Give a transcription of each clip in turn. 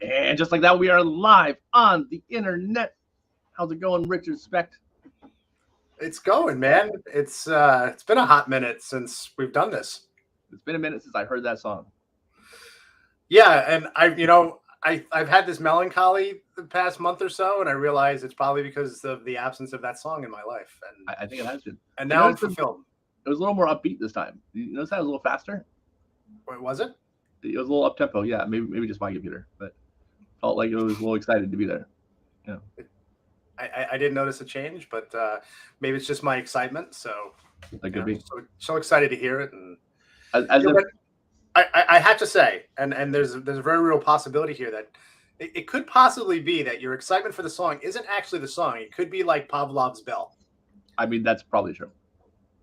And just like that, we are live on the internet. How's it going, Richard Specht? It's going, man. It's been a hot minute since we've done this. It's been a minute since I heard that song. Yeah, and I've had this melancholy the past month or so, and I realize it's probably because of the absence of that song in my life. And I think it has been. and now I'm fulfilled. It was a little more upbeat this time. You notice that it was a little faster? Wait, was it? It was a little up tempo. Yeah, maybe just my computer, but felt like it was a little excited to be there. Yeah. I didn't notice a change, but maybe it's just my excitement. So That could be. so excited to hear it, and As if, I have to say, and there's a very real possibility here that it could possibly be that your excitement for the song isn't actually the song. It could be like Pavlov's bell. I mean, that's probably true.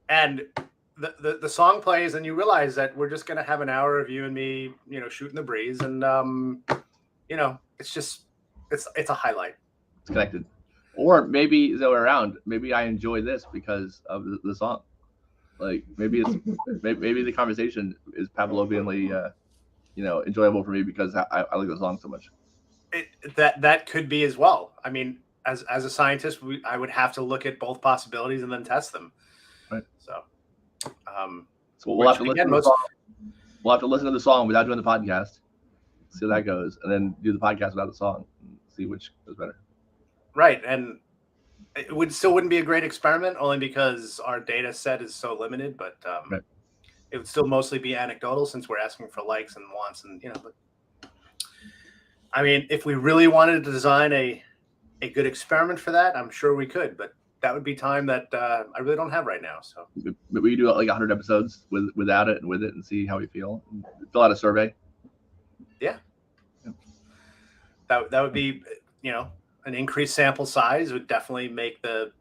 And the song plays, and you realize that we're just gonna have an hour of you and me, shooting the breeze, and it's a highlight. It's connected. Or maybe the other way around. Maybe I enjoy this because of the song. Like maybe the conversation is Pavlovianly, enjoyable for me because I like the song so much. That could be as well. I mean, as a scientist, I would have to look at both possibilities and then test them. Right. So we'll have to listen to the song. We'll have to listen to the song without doing the podcast. See how that goes, and then do the podcast without the song. And see which goes better. Right, and it wouldn't be a great experiment only because our data set is so limited. But right. It would still mostly be anecdotal since we're asking for likes and wants, and But I mean, if we really wanted to design a good experiment for that, I'm sure we could. But that would be time that I really don't have right now. So we do like 100 episodes without it and with it, and see how we feel. Fill out a survey. Yeah. That would be an increased sample size would definitely make the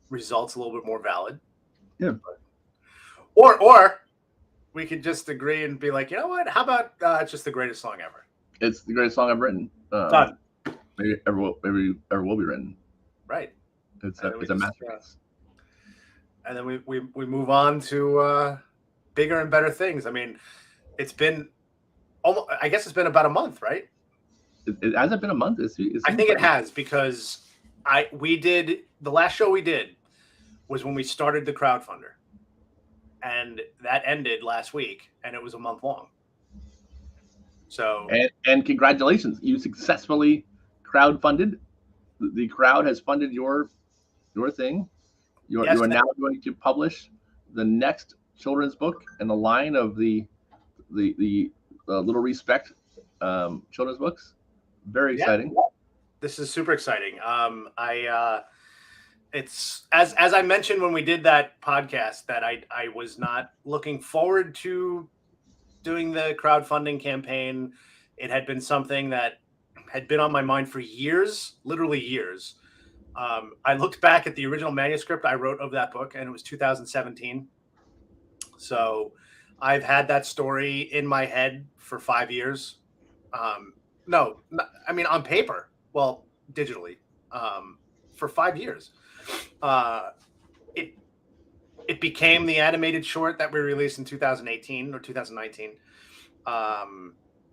results a little bit more valid. Yeah. Or we could just agree and be like, you know what? How about it's just the greatest song ever? It's the greatest song I've written. Done. Maybe ever will be written. Right. It's a masterpiece. And then we move on to bigger and better things. I mean, it's been I guess it's been about a month, right? It hasn't been a month. I think it has because the last show we did was when we started the crowdfunder, and that ended last week, and it was a month long. So and congratulations, you successfully crowdfunded. The crowd has funded your thing. You are now going to publish the next children's book in the line of the Little Respect children's books. Very exciting. Yeah. This is super exciting. It's as I mentioned when we did that podcast that I was not looking forward to doing the crowdfunding campaign. It had been something that had been on my mind for years, literally years. I looked back at the original manuscript I wrote of that book, and it was 2017. So I've had that story in my head for 5 years. No, I mean on paper. Well, digitally, for 5 years. It became the animated short that we released in 2018 or 2019,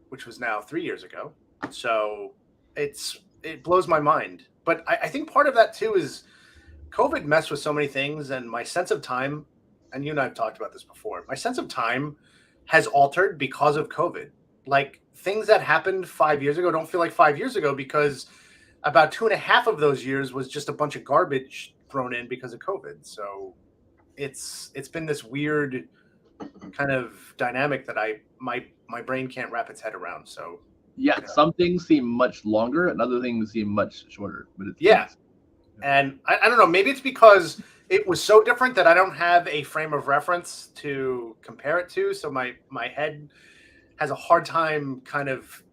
which was now 3 years ago. So it blows my mind. But I think part of that too is COVID messed with so many things, and my sense of time. And you and I have talked about this before. My sense of time has altered because of COVID. Like things that happened 5 years ago don't feel like 5 years ago because about 2.5 of those years was just a bunch of garbage thrown in because of COVID. So it's been this weird kind of dynamic that my brain can't wrap its head around. So yeah, some things seem much longer and other things seem much shorter. But and I don't know, maybe it's because it was so different that I don't have a frame of reference to compare it to. So my head has a hard time kind of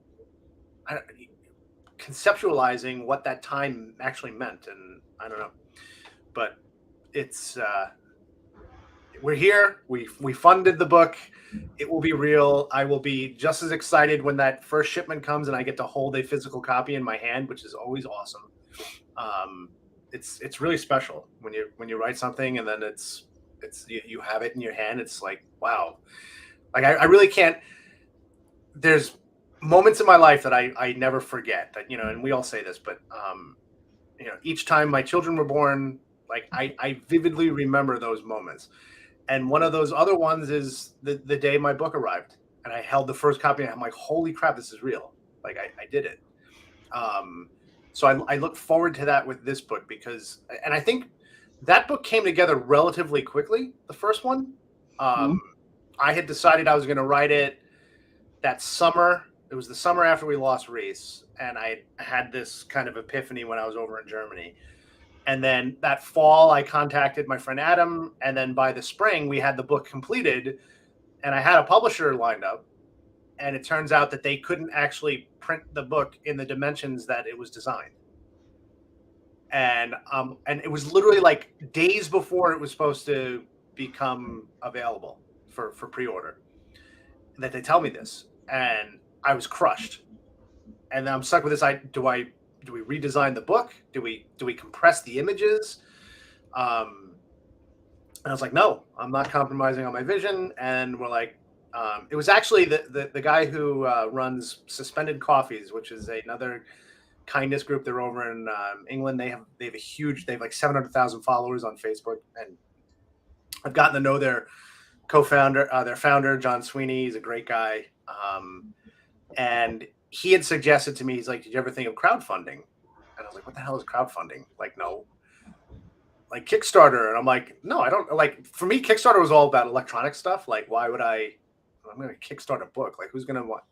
conceptualizing what that time actually meant. And I don't know, but it's, we're here. We funded the book. It will be real. I will be just as excited when that first shipment comes and I get to hold a physical copy in my hand, which is always awesome. It's really special when you write something and then it's you have it in your hand. It's like, wow. Like I really can't. There's moments in my life that I never forget. That, and we all say this, but each time my children were born, like I vividly remember those moments. And one of those other ones is the day my book arrived, and I held the first copy, and I'm like, holy crap, this is real. Like I did it. So I look forward to that with this book and I think that book came together relatively quickly. The first one, I had decided I was going to write it that summer. It was the summer after we lost Reese, and I had this kind of epiphany when I was over in Germany. And then that fall, I contacted my friend Adam, and then by the spring, we had the book completed, and I had a publisher lined up. And it turns out that they couldn't actually print the book in the dimensions that it was designed. And it was literally like days before it was supposed to become available for pre-order that they tell me this, and I was crushed. And I'm stuck with this. Do we redesign the book? Do we compress the images? And I was like, no, I'm not compromising on my vision. And we're like, it was actually the guy who runs Suspended Coffees, which is another kindness group. They're over in England. They have like 700,000 followers on Facebook, and I've gotten to know their co-founder, their founder, John Sweeney. He's a great guy, and he had suggested to me, he's like, "Did you ever think of crowdfunding?" And I was like, "What the hell is crowdfunding?" Like, no. Like Kickstarter, and I'm like, no, I don't like. For me, Kickstarter was all about electronic stuff. Like, why would I'm going to kickstart a book. Like, who's going to want?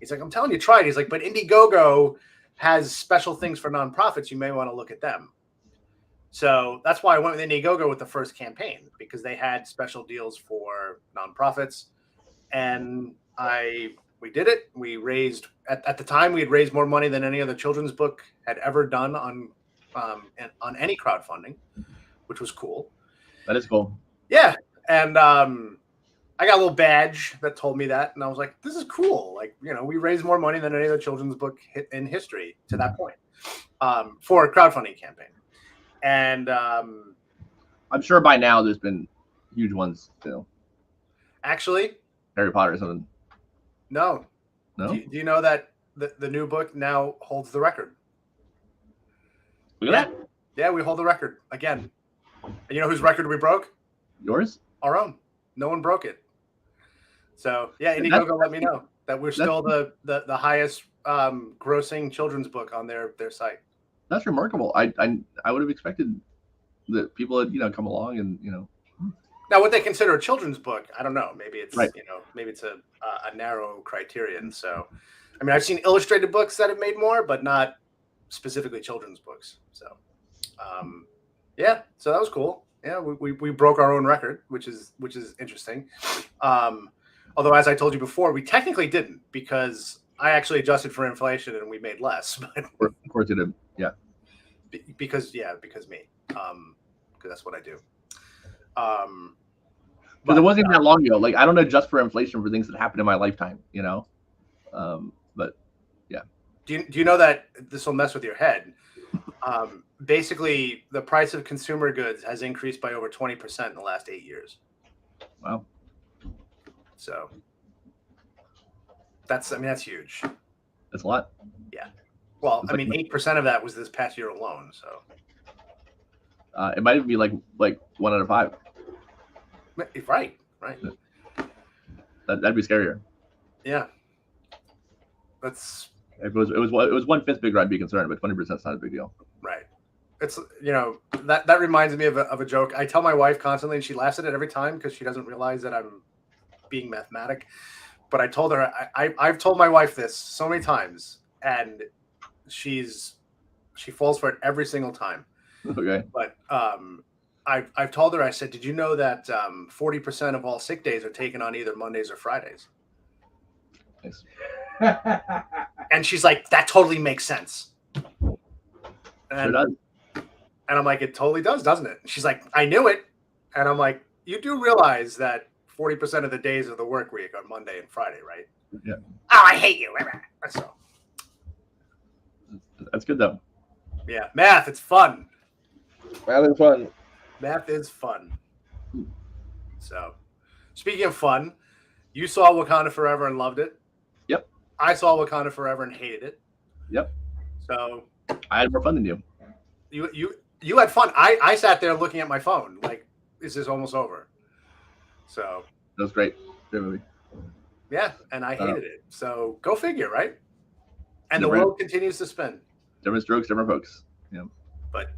He's like, I'm telling you, try it. He's like, but Indiegogo has special things for nonprofits. You may want to look at them. So that's why I went with Indiegogo with the first campaign, because they had special deals for nonprofits. And we did it. We raised, at the time, we had raised more money than any other children's book had ever done on any crowdfunding, which was cool. That is cool. Yeah. And I got a little badge that told me that, and I was like, this is cool. Like, we raised more money than any other children's book in history to that point for a crowdfunding campaign. And I'm sure by now there's been huge ones too. Actually, Harry Potter or something. No. No? Do you know that the new book now holds the record? Look at that. Yeah, we hold the record again. And you know whose record we broke? Yours? Our own. No one broke it. So yeah, Indiegogo let me know that we're still the highest grossing children's book on their site. That's remarkable. I would have expected that people had come along and Now, what they consider a children's book, I don't know. Maybe it's right. Maybe it's a narrow criterion. So, I mean, I've seen illustrated books that have made more, but not specifically children's books. So, yeah. So that was cool. Yeah, we broke our own record, which is interesting. Although, as I told you before, we technically didn't, because I actually adjusted for inflation and we made less. But of course you did. Yeah. Because me. Because that's what I do. But it wasn't that long ago. Like, I don't adjust for inflation for things that happened in my lifetime, but yeah. Do you know that this will mess with your head? Basically, the price of consumer goods has increased by over 20% in the last 8 years. Wow. So that's huge. That's a lot. Yeah. Well, it's 8% of that was this past year alone. So it might even be like 1 out of 5. Right. That'd be scarier. Yeah. If it was 1/5 bigger, I'd be concerned, but 20% is not a big deal. Right. It's that reminds me of a joke. I tell my wife constantly, and she laughs at it every time because she doesn't realize that I'm being mathematic. But I told her I've told my wife this so many times, and she falls for it every single time. Okay. But I've told her, I said, did you know that 40% of all sick days are taken on either Mondays or Fridays? Nice. And she's like, that totally makes sense. Sure does. And I'm like, it totally does, doesn't it? She's like, I knew it. And I'm like, you do realize that 40% of the days of the work week are Monday and Friday, right? Yeah. Oh, I hate you. So. That's good, though. Yeah. Math, it's fun. Math is fun. Math is fun. So, speaking of fun, you saw Wakanda Forever and loved it. Yep. I saw Wakanda Forever and hated it. Yep. So I had more fun than you. You had fun. I sat there looking at my phone like, is this almost over? So That was great. Great movie. Yeah, and I hated it. So go figure, right? And the Different- world continues to spin. Different strokes, different folks. Yeah. But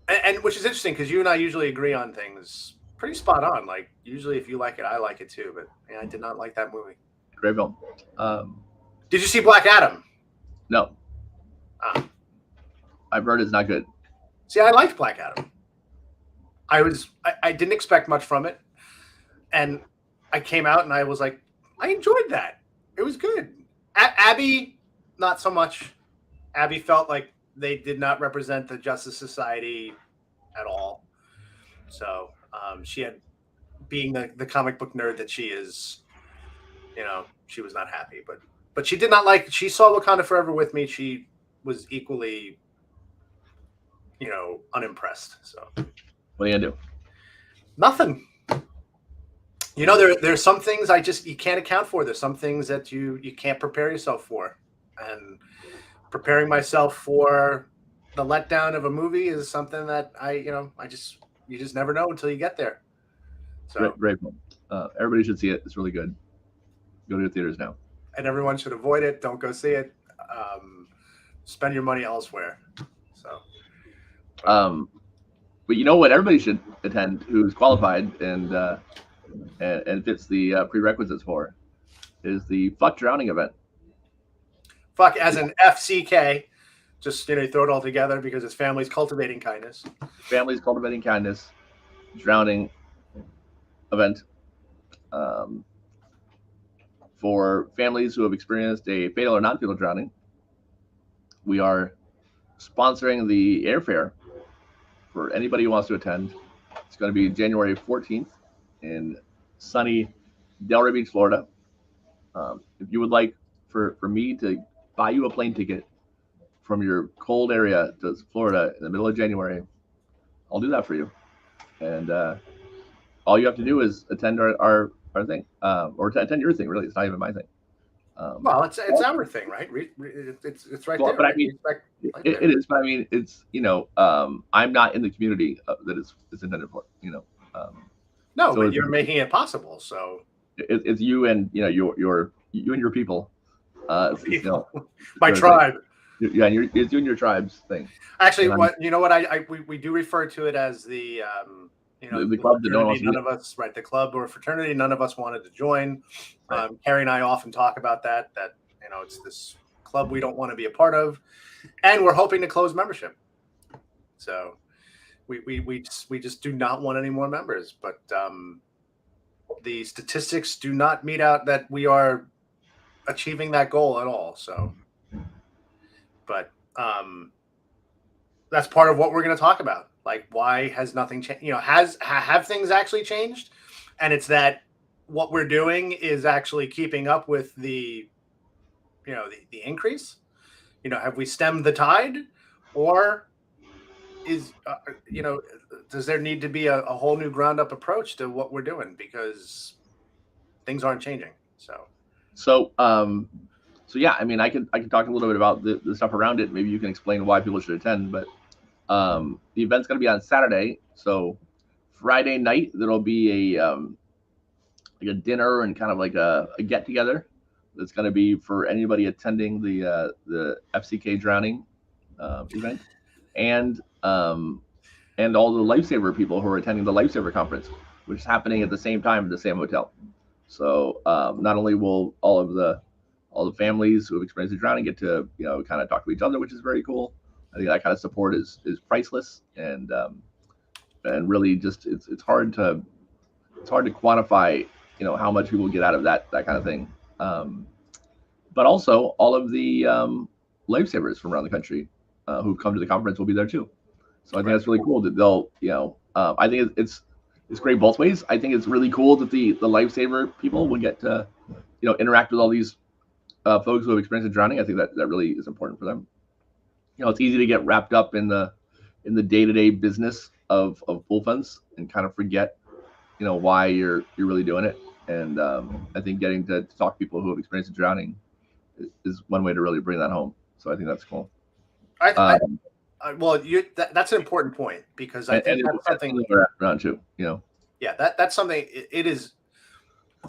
and which is interesting because you and I usually agree on things pretty spot on. Like usually, if you like it, I like it too. But I did not like that movie. Great film. Did you see Black Adam? No. Ah. I've heard it's not good. See, I liked Black Adam. I didn't expect much from it, and I came out and I was like, I enjoyed that. It was good. Abby, not so much. Abby felt like they did not represent the Justice Society at all. So she had, being the comic book nerd that she is, she was not happy. But she did not like. She saw Wakanda Forever with me. She was equally, unimpressed. So What are you gonna do? nothing. There's some things you can't account for. There's some things that you can't prepare yourself for, and preparing myself for the letdown of a movie is something that you just never know until you get there. So Great film. Everybody should see it. It's really good. Go to the theaters now. And everyone should avoid it. Don't go see it. Spend your money elsewhere. So. But you know what? Everybody should attend who's qualified and fits the prerequisites for is the Fuck Drowning event. Fuck as an FCK. Just throw it all together because it's Families Cultivating Kindness. Families Cultivating Kindness drowning event for families who have experienced a fatal or non-fatal drowning. We are sponsoring the airfare for anybody who wants to attend. It's going to be January 14th in sunny Delray Beach, Florida. If you would like for me to buy you a plane ticket from your cold area to Florida in the middle of January, I'll do that for you. And all you have to do is attend our thing, or to attend your thing. Really, it's not even my thing. Well, it's our thing, right? It's right there. But right? I mean, it is. But I mean, it's I'm not in the community that it's intended for. No, so but you're making it possible. So it's you and you and your people. My tribe. Yeah, and it's you and your tribe's thing. Actually, we do refer to it as the the club that none of us, right? The club or fraternity, none of us wanted to join. Right. Carrie and I often talk about that it's this club we don't want to be a part of, and we're hoping to close membership. So we just do not want any more members. But the statistics do not meet out that we are achieving that goal at all. So, but that's part of what we're going to talk about. Like, why has nothing changed? Have things actually changed? And it's that what we're doing is actually keeping up with the increase. Have we stemmed the tide, or is does there need to be a whole new ground up approach to what we're doing because things aren't changing? So yeah, I mean, I can talk a little bit about the stuff around it. Maybe you can explain why people should attend, but the event's going to be on Saturday. So Friday night, there'll be a dinner and kind of like a get together. That's going to be for anybody attending the FCK drowning event, and all the Lifesaver people who are attending the Lifesaver conference, which is happening at the same time at the same hotel. So not only will all the families who have experienced the drowning get to kind of talk to each other, which is very cool. I think that kind of support is priceless, and really just it's hard to quantify how much people get out of that kind of thing. But also all of the lifesavers from around the country who've come to the conference will be there too. So I think that's really cool that they'll I think it's great both ways. I think it's really cool that the lifesaver people will get to interact with all these folks who have experienced drowning. I think that really is important for them. It's easy to get wrapped up in the day-to-day business of pool funds and kind of forget why you're really doing it. And I think getting to talk to people who have experienced drowning is one way to really bring that home. So I think that's cool. Well, that's an important point, because I think that's something around too. Yeah, that's something. It is,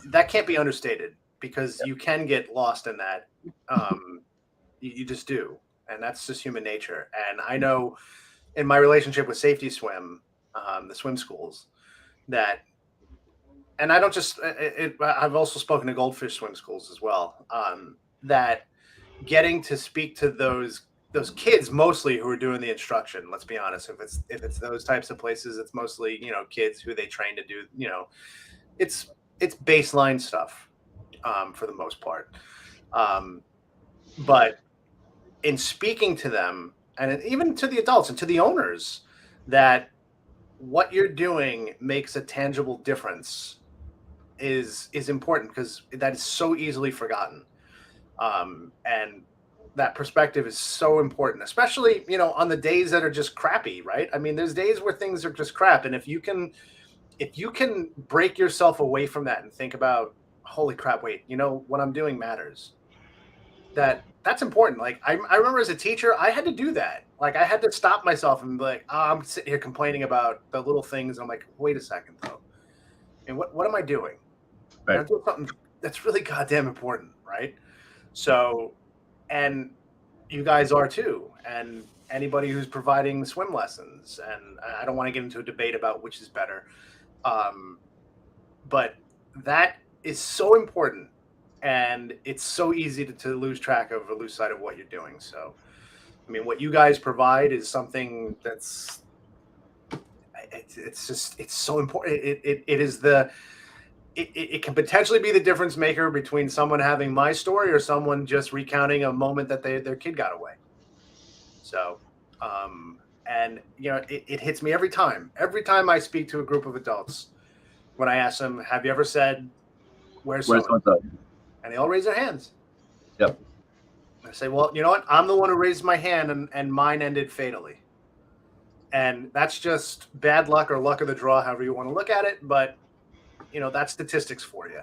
that can't be understated, because you can get lost in that. You just do, and that's just human nature. And I know in my relationship with Safety Swim, the swim schools, that, and I don't just. I've also spoken to Goldfish swim schools as well. That getting to speak to those kids mostly who are doing the instruction. Let's be honest. If it's those types of places, it's mostly kids who they train to do. It's baseline stuff for the most part. But in speaking to them, and even to the adults and to the owners, that what you're doing makes a tangible difference is important, because that is so easily forgotten. And that perspective is so important, especially, on the days that are just crappy, right? I mean, there's days where things are just crap. And if you can break yourself away from that and think about, holy crap, wait, what I'm doing matters. That's important. Like I remember as a teacher, I had to do that. Like I had to stop myself and be like, I'm sitting here complaining about the little things. I'm like, wait a second though. And what am I doing? Right. I'm doing something that's really goddamn important, right? So, and you guys are too, and anybody who's providing swim lessons. And I don't want to get into a debate about which is better, but that is so important, and it's so easy to lose track of or lose sight of what you're doing. So, I mean, what you guys provide is something that's it's so important. It can potentially be the difference maker between someone having my story or someone just recounting a moment that their kid got away. So, and it hits me every time I speak to a group of adults, when I ask them, have you ever said, where's so-and-so? And they all raise their hands. Yep. I say, well, you know what? I'm the one who raised my hand, and mine ended fatally. And that's just bad luck, or luck of the draw, however you want to look at it. But that's statistics for you.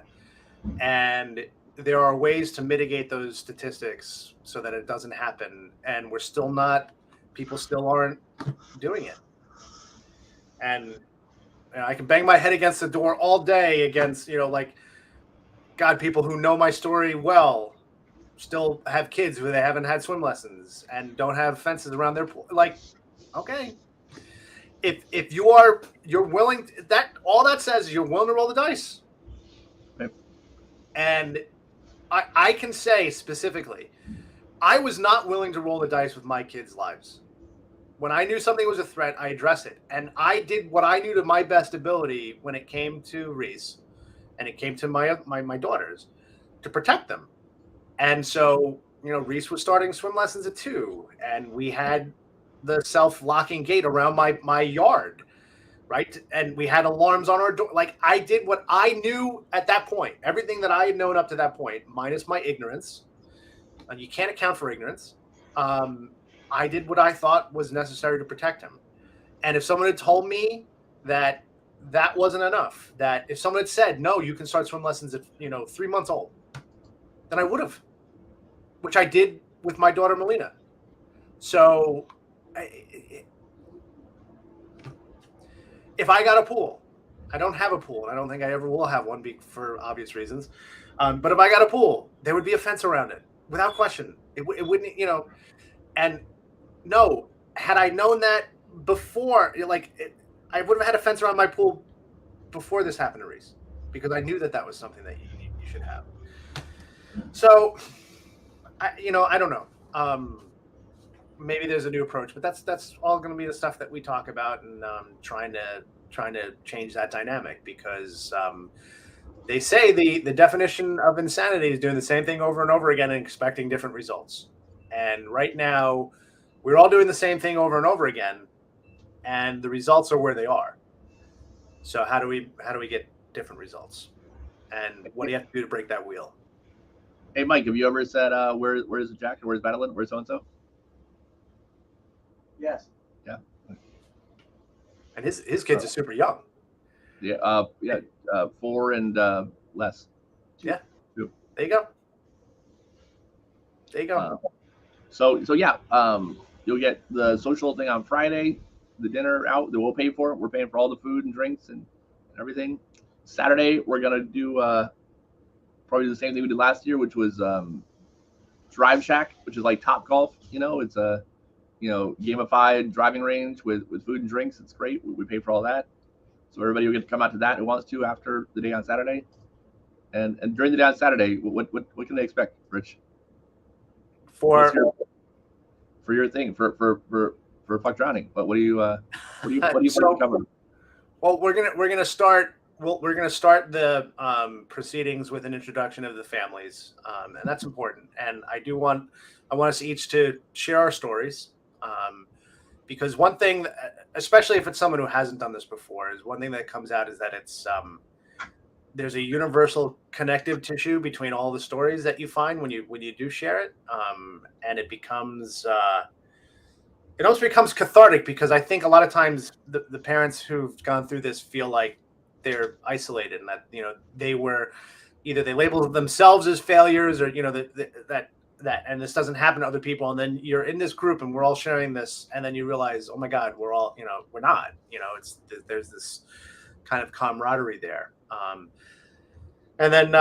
And there are ways to mitigate those statistics so that it doesn't happen. And people still aren't doing it. And I can bang my head against the door all day against, God, people who know my story well still have kids who they haven't had swim lessons and don't have fences around their pool. Like, okay. If you're willing, that all that says is you're willing to roll the dice. Yep. And I can say specifically, I was not willing to roll the dice with my kids' lives. When I knew something was a threat, I addressed it. And I did what I knew to my best ability when it came to Reese and it came to my daughters, to protect them. And so, Reese was starting swim lessons at 2, and we had the self-locking gate around my yard, right? And we had alarms on our door. Like, I did what I knew at that point, everything that I had known up to that point, minus my ignorance. And you can't account for ignorance. I did what I thought was necessary to protect him. And if someone had told me that wasn't enough, that if someone had said, no, you can start swim lessons at 3 months old, then I would have, which I did with my daughter Melina. So if I got a pool, I don't have a pool, and I don't think I ever will have one for obvious reasons. But if I got a pool, there would be a fence around it without question. It wouldn't, and no, had I known that before, I would have had a fence around my pool before this happened to Reese, because I knew that was something that you should have. So, I don't know. Maybe there's a new approach, but that's all going to be the stuff that we talk about, and trying to change that dynamic, because they say the definition of insanity is doing the same thing over and over again and expecting different results. And right now, we're all doing the same thing over and over again, and the results are where they are. So how do we get different results? And what do you have to do to break that wheel? Hey, Mike, have you ever said, where's Jack, or where's Madeline, where's so-and-so? Yes. Yeah. And his kids are super young. Yeah. 4 and less. Yeah. 2. There you go. There you go. So yeah, you'll get the social thing on Friday, the dinner out that we'll pay for. We're paying for all the food and drinks and everything. Saturday we're gonna do probably the same thing we did last year, which was Drive Shack, which is like Top Golf. It's a gamified driving range with food and drinks. It's great. We pay for all that, so everybody will get to come out to that who wants to after the day on Saturday. And during the day on Saturday, what can they expect, Rich? For your thing for Fuck Drowning. But what do you plan to cover? Well, we're gonna start. Well, we're gonna start the proceedings with an introduction of the families, and that's important. And I want us each to share our stories, because one thing, especially if it's someone who hasn't done this before, is one thing that comes out is that it's there's a universal connective tissue between all the stories that you find when you do share it, and it becomes it almost becomes cathartic, because I think a lot of times the parents who've gone through this feel like they're isolated, and that they were either they labeled themselves as failures, or that and this doesn't happen to other people, and then you're in this group and we're all sharing this, and then you realize, oh my God, we're all we're not, there's this kind of camaraderie there. And then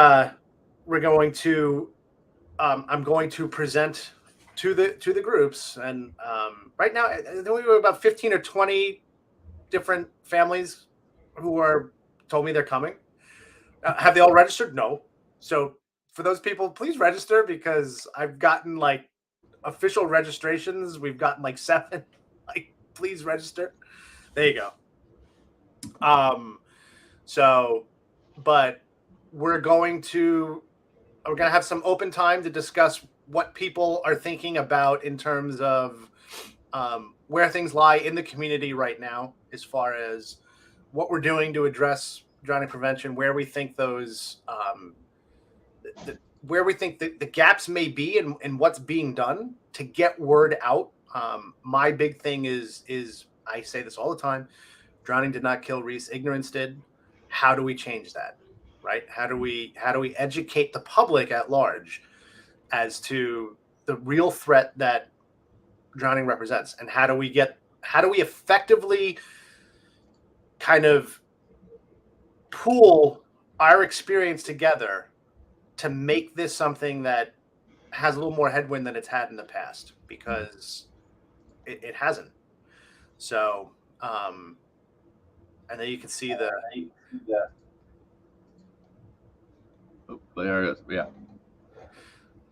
we're going to I'm going to present to the groups, and right now I think we have about 15 or 20 different families who are told me they're coming. Have they all registered? No. So for those people, please register, because I've gotten like official registrations. We've gotten like 7. Like, please register. There you go. So, but we're going to have some open time to discuss what people are thinking about in terms of where things lie in the community right now, as far as what we're doing to address drowning prevention, where we think those where we think the gaps may be, and what's being done to get word out. My big thing is I say this all the time: drowning did not kill Reese, ignorance did. How do we change that? Right? How do we educate the public at large as to the real threat that drowning represents, and how do we effectively kind of pool our experience together to make this something that has a little more headwind than it's had in the past, because it hasn't. So, and then you can see the. Oh, there it is. Yeah.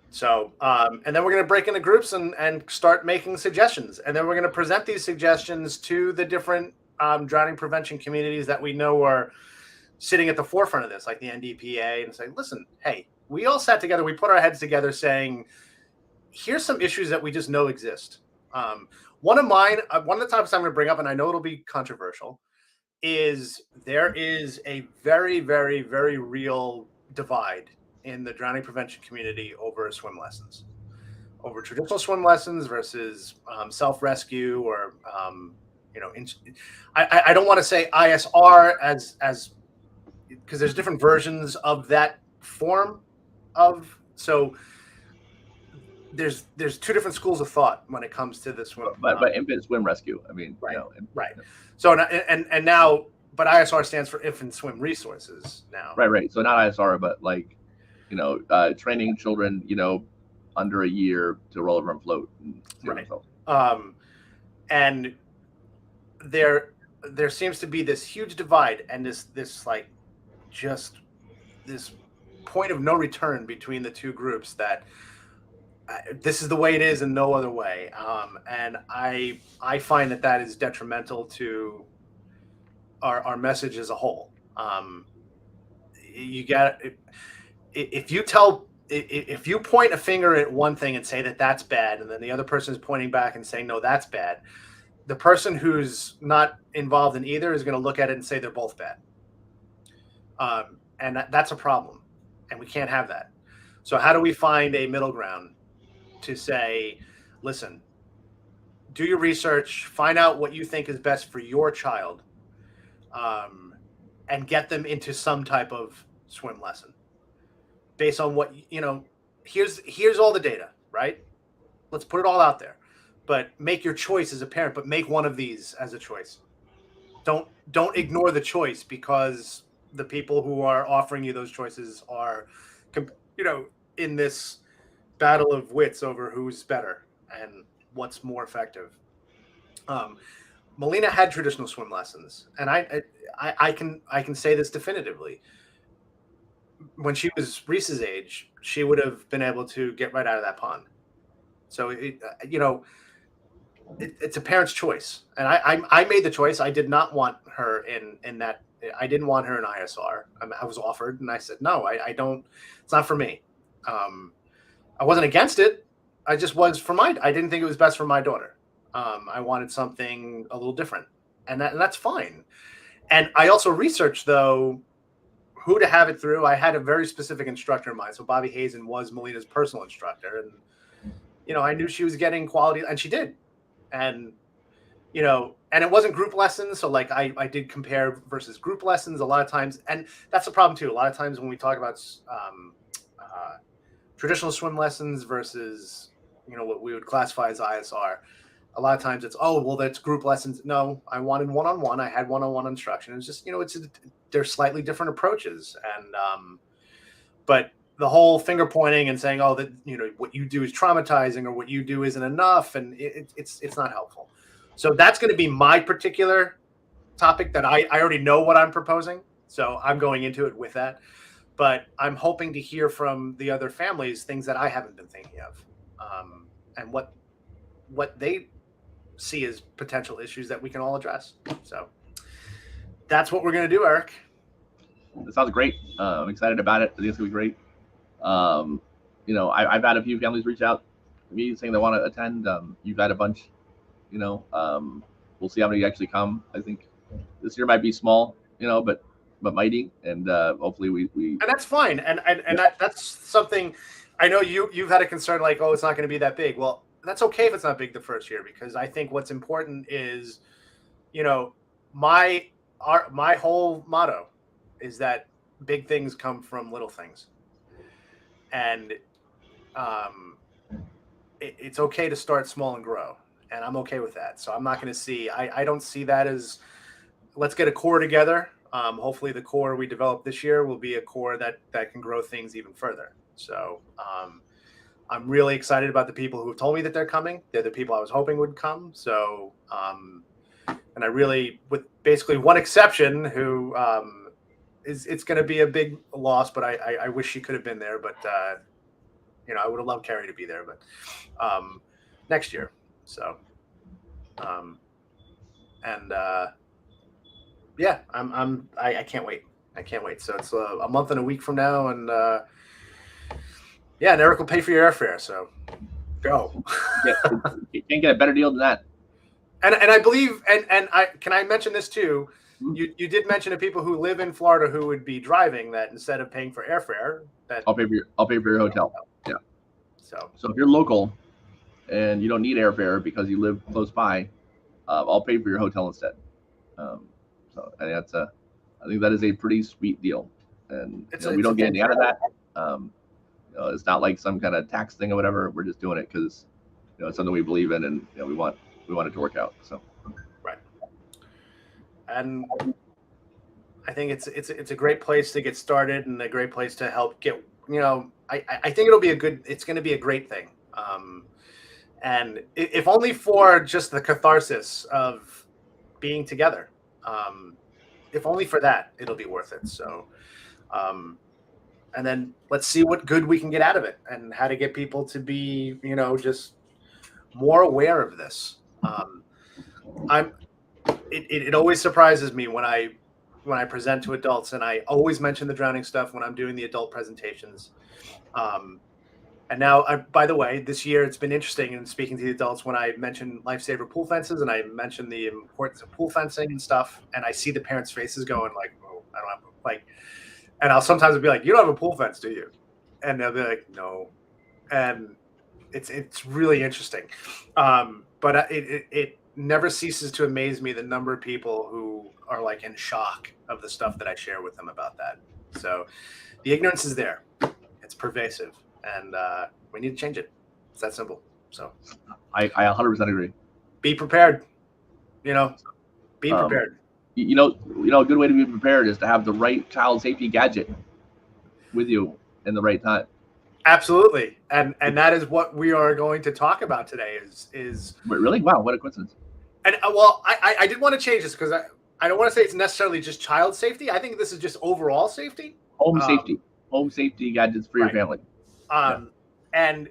So, and then we're going to break into groups and start making suggestions, and then we're going to present these suggestions to the different drowning prevention communities that we know are sitting at the forefront of this, like the NDPA, and say, listen, hey, we all sat together, we put our heads together saying, here's some issues that we just know exist. One of the topics I'm going to bring up, and I know it'll be controversial, is there is a very, very, very real divide in the drowning prevention community over swim lessons, over traditional swim lessons versus self-rescue, or I don't want to say ISR as because there's different versions of that form of. So there's 2 different schools of thought when it comes to this swim. But infant swim rescue. I mean, right, right. So and now, but ISR stands for infant swim resources now. Right. So not ISR, but like, training children, under a year to roll over and float. Right. And there seems to be this huge divide, and this like just this point of no return between the 2 groups, that this is the way it is and no other way. And I find that is detrimental to our message as a whole. You got if you point a finger at one thing and say that that's bad, and then the other person is pointing back and saying, no, that's bad, the person who's not involved in either is going to look at it and say they're both bad. And that's a problem, and we can't have that. So how do we find a middle ground to say, listen, do your research, find out what you think is best for your child, and get them into some type of swim lesson based on what, here's all the data. right? Let's put it all out there. But make your choice as a parent, but make one of these as a choice. Don't ignore the choice because the people who are offering you those choices are, in this battle of wits over who's better and what's more effective. Melina had traditional swim lessons, and I can say this definitively. When she was Reese's age, she would have been able to get right out of that pond. So it's a parent's choice, and I made the choice. I did not want her in that. I didn't want her in ISR. I was offered, and I said no. I don't. It's not for me. I wasn't against it. I just was for my. I didn't think it was best for my daughter. I wanted something a little different, and that's fine. And I also researched though who to have it through. I had a very specific instructor in mind. So Bobby Hazen was Melina's personal instructor, and I knew she was getting quality, and she did. And and it wasn't group lessons, so like I did compare versus group lessons a lot of times, and that's the problem too. A lot of times when we talk about traditional swim lessons versus what we would classify as ISR, a lot of times it's that's group lessons. No, I wanted one-on-one. I had one-on-one instruction. It's just they're slightly different approaches, and but the whole finger pointing and saying, that what you do is traumatizing or what you do isn't enough, and it's not helpful. So that's going to be my particular topic that I already know what I'm proposing, so I'm going into it with that. But I'm hoping to hear from the other families things that I haven't been thinking of, and what they see as potential issues that we can all address. So that's what we're going to do, Eric. It sounds great. I'm excited about it. I think it's going to be great. I've had a few families reach out to me saying they want to attend. You've had a bunch. We'll see how many actually come. I think this year might be small, but mighty, and hopefully we. And that's fine. And that's something. I know you've had a concern like, it's not going to be that big. Well, that's okay if it's not big the first year, because I think what's important is, my whole motto is that big things come from little things. And it's okay to start small and grow. And I'm okay with that. So I'm not going to see, I don't see that as, let's get a core together. Hopefully the core we develop this year will be a core that can grow things even further. So I'm really excited about the people who have told me that they're coming. They're the people I was hoping would come. So, and I really, with basically one exception who it's going to be a big loss, but I wish she could have been there. But, I would have loved Carrie to be there, but next year. So, yeah, I can't wait. I can't wait. So it's a month and a week from now, and and Eric will pay for your airfare. So go. Yeah, you can't get a better deal than that. And I believe, and can I mention this too? Mm-hmm. You did mention to people who live in Florida who would be driving that instead of paying for airfare, that I'll pay for your hotel. Yeah. So if you're local and you don't need airfare because you live close by, I'll pay for your hotel instead. So I think that is a pretty sweet deal, and we don't get any out of that. It's not like some kind of tax thing or whatever. We're just doing it because it's something we believe in, and we want it to work out. So right, and I think it's a great place to get started and a great place to help get. I think it's going to be a great thing. And if only for just the catharsis of being together. If only for that, it'll be worth it. So, and then let's see what good we can get out of it and how to get people to be, just more aware of this. It always surprises me when I present to adults, and I always mention the drowning stuff when I'm doing the adult presentations. And now, by the way, this year it's been interesting in speaking to the adults when I mention lifesaver pool fences and I mention the importance of pool fencing and stuff, and I see the parents' faces going like, "Oh, I don't have and I'll sometimes be like, "You don't have a pool fence, do you?" And they'll be like, "No," and it's really interesting. But it never ceases to amaze me the number of people who are like in shock of the stuff that I share with them about that. So the ignorance is there; it's pervasive. And we need to change it. It's that simple. So I 100% agree. Be prepared. You know, be prepared. You know, a good way to be prepared is to have the right child safety gadget with you in the right time. Absolutely, and that is what we are going to talk about today. Is really, wow, what a coincidence. And well, I did want to change this because I don't want to say it's necessarily just child safety. I think this is just overall safety. Home safety gadgets for your family. And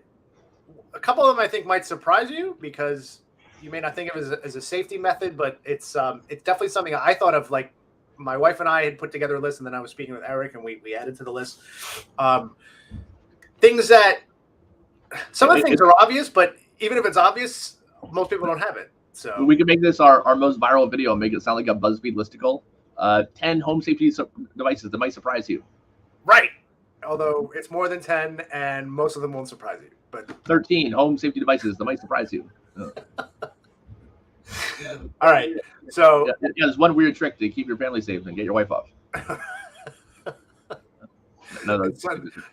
a couple of them I think might surprise you because you may not think of it as a safety method, but it's definitely something I thought of. Like my wife and I had put together a list, and then I was speaking with Eric, and we added to the list things that some of the things are obvious, but even if it's obvious, most people don't have it. So we can make this our most viral video and make it sound like a BuzzFeed listicle. 10 home safety devices that might surprise you. Right. Although it's more than 10 and most of them won't surprise you. But 13 home safety devices that might surprise you. All right. So there's one weird trick to keep your family safe and get your wife off.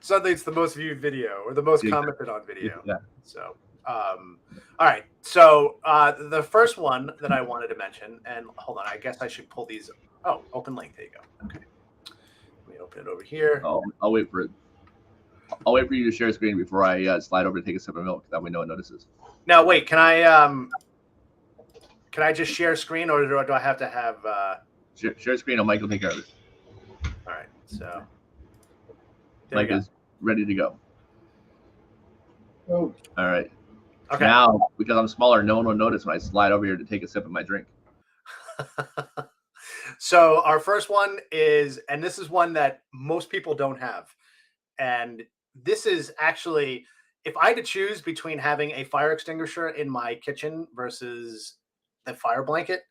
Suddenly it's the most viewed video or the most commented on video. Yeah. So all right. So the first one that I wanted to mention, and hold on, I guess I should pull these. Oh, open link. There you go. Okay. Let me open it over here. I'll wait for it. I'll wait for you to share screen before I slide over to take a sip of milk. That way no one notices. Now wait, can I just share screen, or do I have to have share screen and Mike will take care of it. All right. So Mike is ready to go. Oh. All right. Okay. Now, because I'm smaller, no one will notice when I slide over here to take a sip of my drink. So our first one is, and this is one that most people don't have. And this is actually, if I had to choose between having a fire extinguisher in my kitchen versus the fire blanket,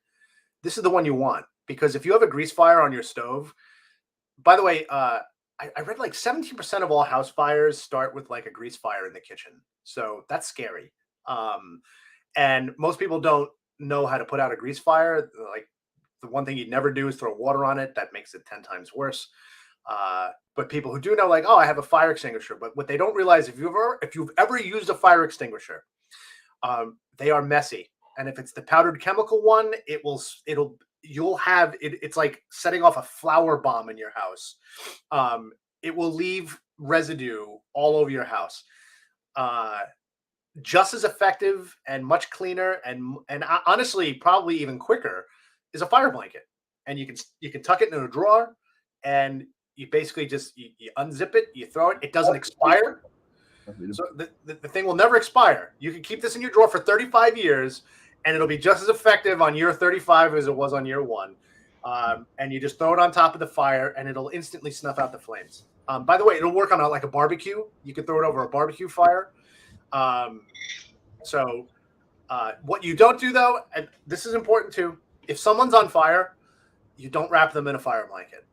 this is the one you want. Because if you have a grease fire on your stove, by the way, I read like 17% of all house fires start with like a grease fire in the kitchen. So that's scary. And most people don't know how to put out a grease fire. Like the one thing you'd never do is throw water on it. That makes it 10 times worse. But people who do know, like, oh, I have a fire extinguisher. But what they don't realize, if you've ever used a fire extinguisher, they are messy. And if it's the powdered chemical one, you'll have it. It's like setting off a flower bomb in your house. It will leave residue all over your house. Just as effective and much cleaner and honestly probably even quicker is a fire blanket. And you can tuck it in a drawer and you basically just you unzip it, you throw it, it doesn't expire. So the thing will never expire. You can keep this in your drawer for 35 years and it'll be just as effective on year 35 as it was on year 1. And you just throw it on top of the fire and it'll instantly snuff out the flames. By the way, it'll work on like a barbecue. You can throw it over a barbecue fire. What you don't do though, and this is important too, if someone's on fire, you don't wrap them in a fire blanket.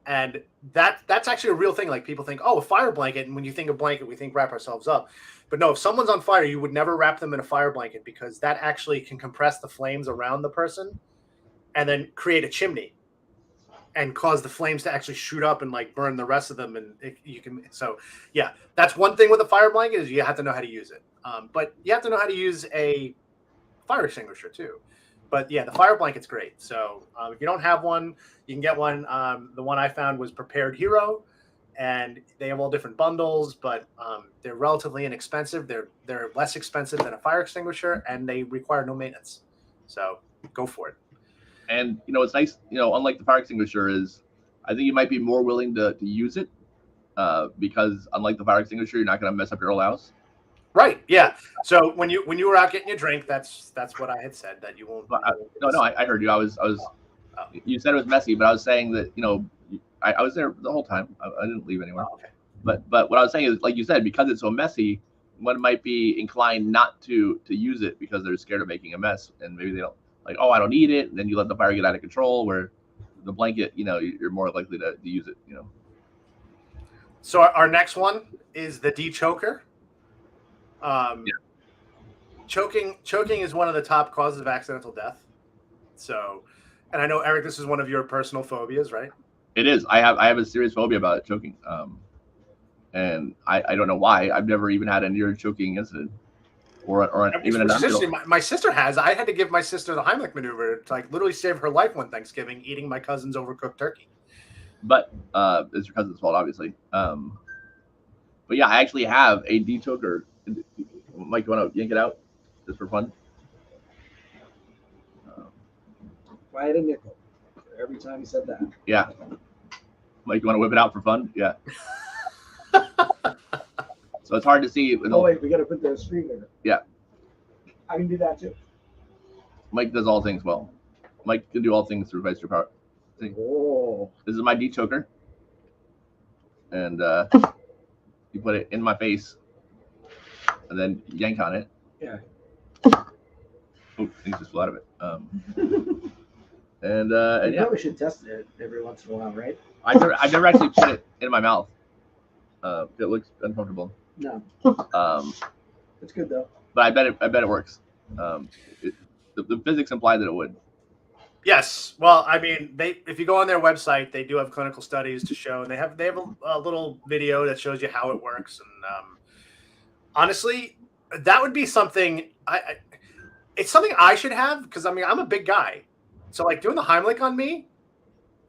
And that's actually a real thing. Like people think, oh, a fire blanket. And when you think of blanket, we think wrap ourselves up. But no, if someone's on fire, you would never wrap them in a fire blanket because that actually can compress the flames around the person and then create a chimney and cause the flames to actually shoot up and like burn the rest of them. And that's one thing with a fire blanket is you have to know how to use it. But you have to know how to use a fire extinguisher too. But yeah, the fire blanket's great. So if you don't have one, you can get one. The one I found was Prepared Hero, and they have all different bundles, but they're relatively inexpensive. They're less expensive than a fire extinguisher, and they require no maintenance. So go for it. And it's nice. Unlike the fire extinguisher, is I think you might be more willing to use it because unlike the fire extinguisher, you're not going to mess up your whole house. Right. Yeah. So when you were out getting your drink, that's what I had said, that you won't. No, I heard you. I was. You said it was messy, but I was saying that I was there the whole time. I didn't leave anywhere. Oh, okay. But what I was saying is, like you said, because it's so messy, one might be inclined not to use it because they're scared of making a mess, and maybe they don't like. Oh, I don't need it. And then you let the fire get out of control. Where the blanket, you're more likely to use it. So our next one is the de-choker. Choking is one of the top causes of accidental death. So, and I know, Eric, this is one of your personal phobias, right? It is. I have a serious phobia about choking. and I don't know why. I've never even had a near choking incident, or even a sister, my sister has. I had to give my sister the Heimlich maneuver to like literally save her life one Thanksgiving, eating my cousin's overcooked turkey. But it's your cousin's fault, obviously. But yeah, I actually have a dechoker. Mike, you want to yank it out just for fun? If I had a nickel for every time he said that. Yeah. Mike, you want to whip it out for fun? Yeah. So it's hard to see. Oh wait, we got to put the screen there. Yeah. I can do that too. Mike does all things well. Mike can do all things through vice power. Oh. This is my dechoker, and you put it in my face, and then yank on it. Yeah. Oh, things just flew out of it. And You yeah, probably should test it every once in a while, right? I've never actually put it in my mouth. It looks uncomfortable. No. It's good though. But I bet it works. The physics imply that it would. Yes. Well, I mean, if you go on their website, they do have clinical studies to show, and they have a little video that shows you how it works. And honestly, that would be something it's something I should have, because I mean, I'm a big guy, so like doing the Heimlich on me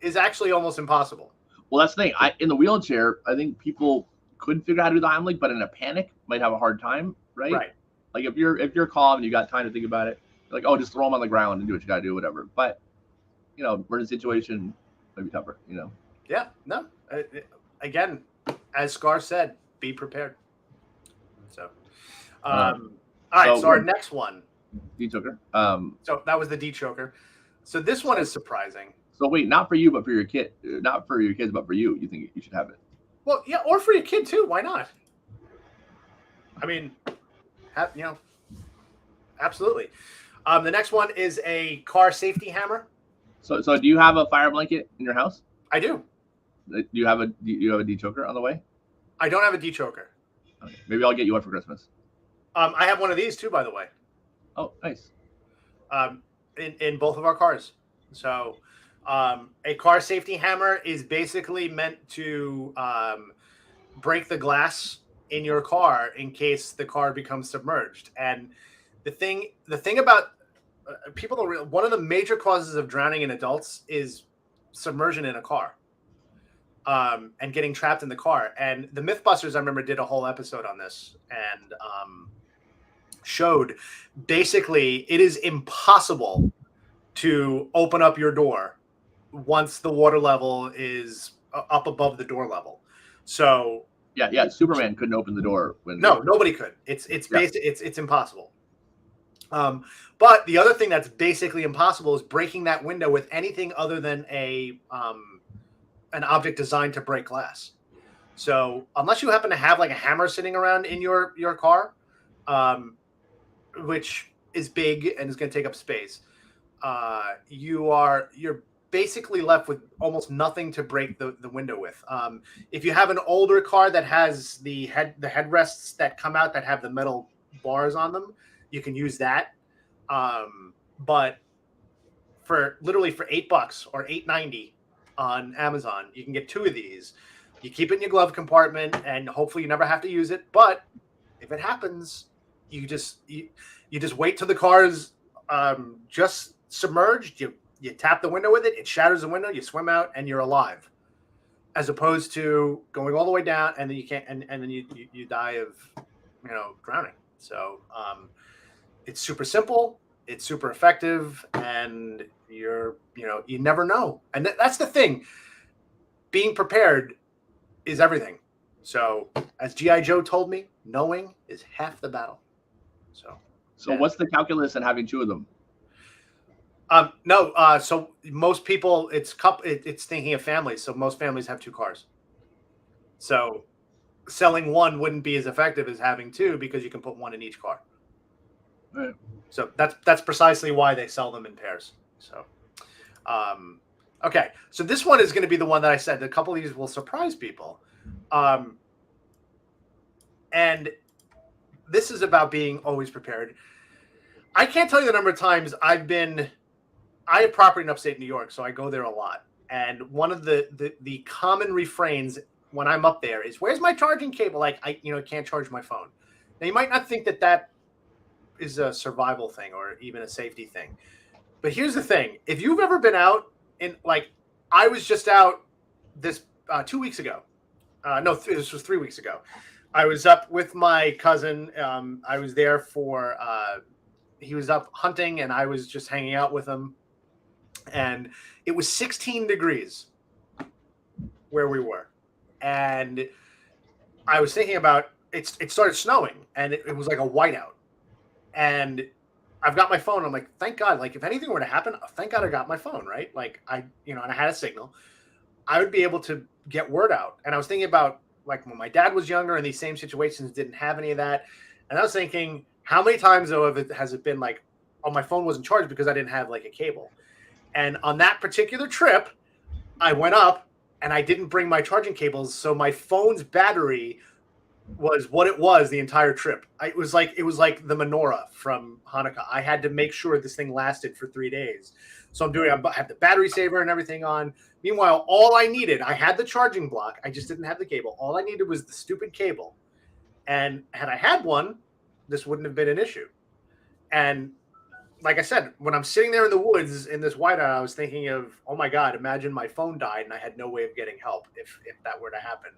is actually almost impossible. Well, that's the thing. In the wheelchair, I think people could figure out how to do the Heimlich, but in a panic might have a hard time, right? Right. Like if you're calm and you got time to think about it, like, oh, just throw them on the ground and do what you got to do, whatever. But emergency situation might be tougher, Yeah. No. Again, as Scar said, be prepared. So, all right. So our next one. Dechoker. So that was the dechoker. So this one is surprising. So wait, not for you, but for your kid. Not for your kids, but for you. You think you should have it? Well, yeah, or for your kid too. Why not? I mean, absolutely. The next one is a car safety hammer. So do you have a fire blanket in your house? I do. Do you have a dechoker on the way? I don't have a dechoker. Okay. Maybe I'll get you one for Christmas. I have one of these too, by the way. Oh, nice. In both of our cars. So, a car safety hammer is basically meant to break the glass in your car in case the car becomes submerged. And the thing about people don't realize, one of the major causes of drowning in adults is submersion in a car, and getting trapped in the car. And the Mythbusters, I remember, did a whole episode on this and showed basically it is impossible to open up your door once the water level is up above the door level. So yeah, Superman couldn't open the door when nobody could. It's impossible. But the other thing that's basically impossible is breaking that window with anything other than an object designed to break glass. So unless you happen to have like a hammer sitting around in your car, which is big and is going to take up space, you're basically left with almost nothing to break the window with. If you have an older car that has the headrests that come out that have the metal bars on them, you can use that. But for $8 or $8.90 on Amazon, you can get two of these. You keep it in your glove compartment, and hopefully you never have to use it. But if it happens, you just wait till the car is just submerged. You tap the window with it, it shatters the window, you swim out, and you're alive. As opposed to going all the way down, and then you can't, and then you die of drowning. So it's super simple, it's super effective, and you never know. And that's the thing. Being prepared is everything. So as G.I. Joe told me, knowing is half the battle. So yeah. What's the calculus in having two of them? No. So most people, it's thinking of families. So most families have two cars. So selling one wouldn't be as effective as having two, because you can put one in each car. Right. So that's precisely why they sell them in pairs. So, okay. So this one is going to be the one that I said. A couple of these will surprise people. And this is about being always prepared. I can't tell you the number of times I have property in upstate New York, so I go there a lot. And one of the common refrains when I'm up there is, where's my charging cable? Like I can't charge my phone. Now you might not think that is a survival thing or even a safety thing. But here's the thing. If you've ever been out in, like, I was just out this 2 weeks ago. This was 3 weeks ago. I was up with my cousin. I was there for, he was up hunting and I was just hanging out with him. And it was 16 degrees where we were. And I was thinking about, it started snowing and it was like a whiteout. And I've got my phone. I'm like, thank God. Like, if anything were to happen, thank God I got my phone, right? Like, and I had a signal. I would be able to get word out. And I was thinking about, like, when my dad was younger and these same situations didn't have any of that. And I was thinking, how many times, though, has it been like, oh, my phone wasn't charged because I didn't have, like, a cable. And on that particular trip, I went up and I didn't bring my charging cables. So my phone's battery was what it was the entire trip. It was like the menorah from Hanukkah. I had to make sure this thing lasted for 3 days. So I have the battery saver and everything on. Meanwhile, all I needed, I had the charging block. I just didn't have the cable. All I needed was the stupid cable. And had I had one, this wouldn't have been an issue. And like I said, when I'm sitting there in the woods in this whiteout, I was thinking of, oh my God, imagine my phone died and I had no way of getting help if that were to happen.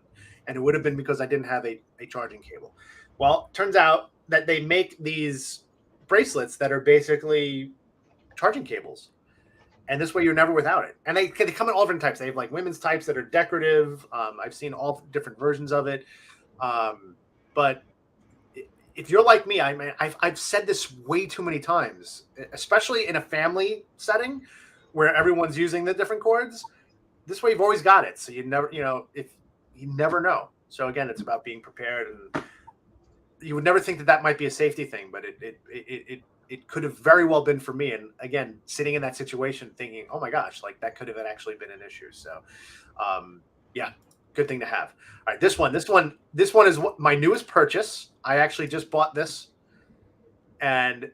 And it would have been because I didn't have a charging cable. Well, it turns out that they make these bracelets that are basically charging cables. And this way you're never without it. And they come in all different types. They have like women's types that are decorative. I've seen all different versions of it. But if you're like me, I've said this way too many times, especially in a family setting where everyone's using the different cords. This way you've always got it. So you never, you never know. So again, it's about being prepared, and you would never think that might be a safety thing, but it could have very well been for me. And again, sitting in that situation thinking, oh my gosh, like that could have actually been an issue. So yeah, good thing to have. All right. This one is my newest purchase. I actually just bought this and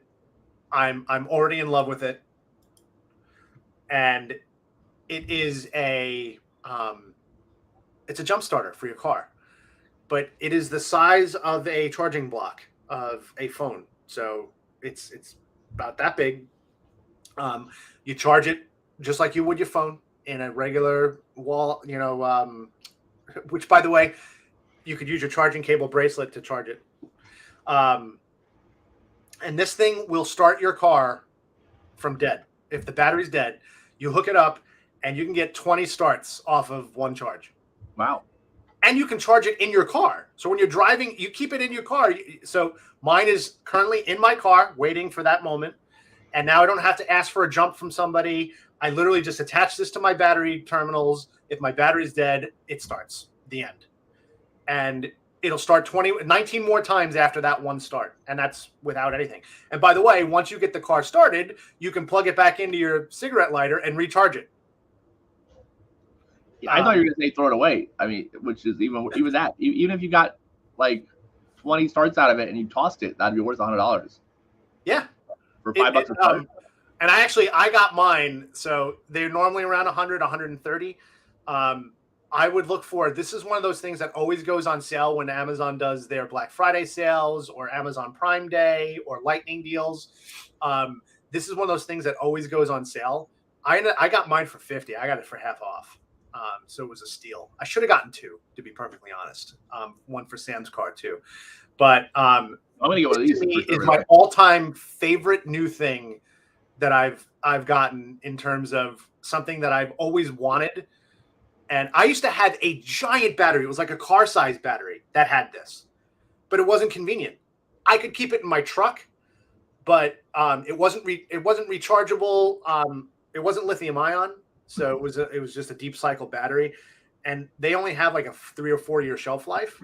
I'm already in love with it. And it is it's a jump starter for your car, but it is the size of a charging block of a phone. So it's about that big. You charge it just like you would your phone in a regular wall, which by the way, you could use your charging cable bracelet to charge it. And this thing will start your car from dead. If the battery's dead, you hook it up and you can get 20 starts off of one charge. Wow. And you can charge it in your car. So when you're driving, you keep it in your car. So mine is currently in my car waiting for that moment. And now I don't have to ask for a jump from somebody. I literally just attach this to my battery terminals. If my battery's dead, it starts. The end. And it'll start 19 more times after that one start. And that's without anything. And by the way, once you get the car started, you can plug it back into your cigarette lighter and recharge it. I thought you were going to say throw it away. I mean, which is even if you got like 20 starts out of it and you tossed it, that'd be worth $100. Yeah. For $5 a start. And I got mine. So they're normally around 100, 130. I would look for, this is one of those things that always goes on sale when Amazon does their Black Friday sales or Amazon Prime Day or lightning deals. This is one of those things that always goes on sale. I got mine for 50. I got it for half off. So it was a steal. I should have gotten two, to be perfectly honest. One for Sam's car too. But I'm gonna get one of these. To me, is my all-time favorite new thing that I've gotten in terms of something that I've always wanted. And I used to have a giant battery. It was like a car-sized battery that had this, but it wasn't convenient. I could keep it in my truck, but it wasn't rechargeable. It wasn't lithium ion. So it was just a deep cycle battery, and they only have like a 3 or 4 year shelf life.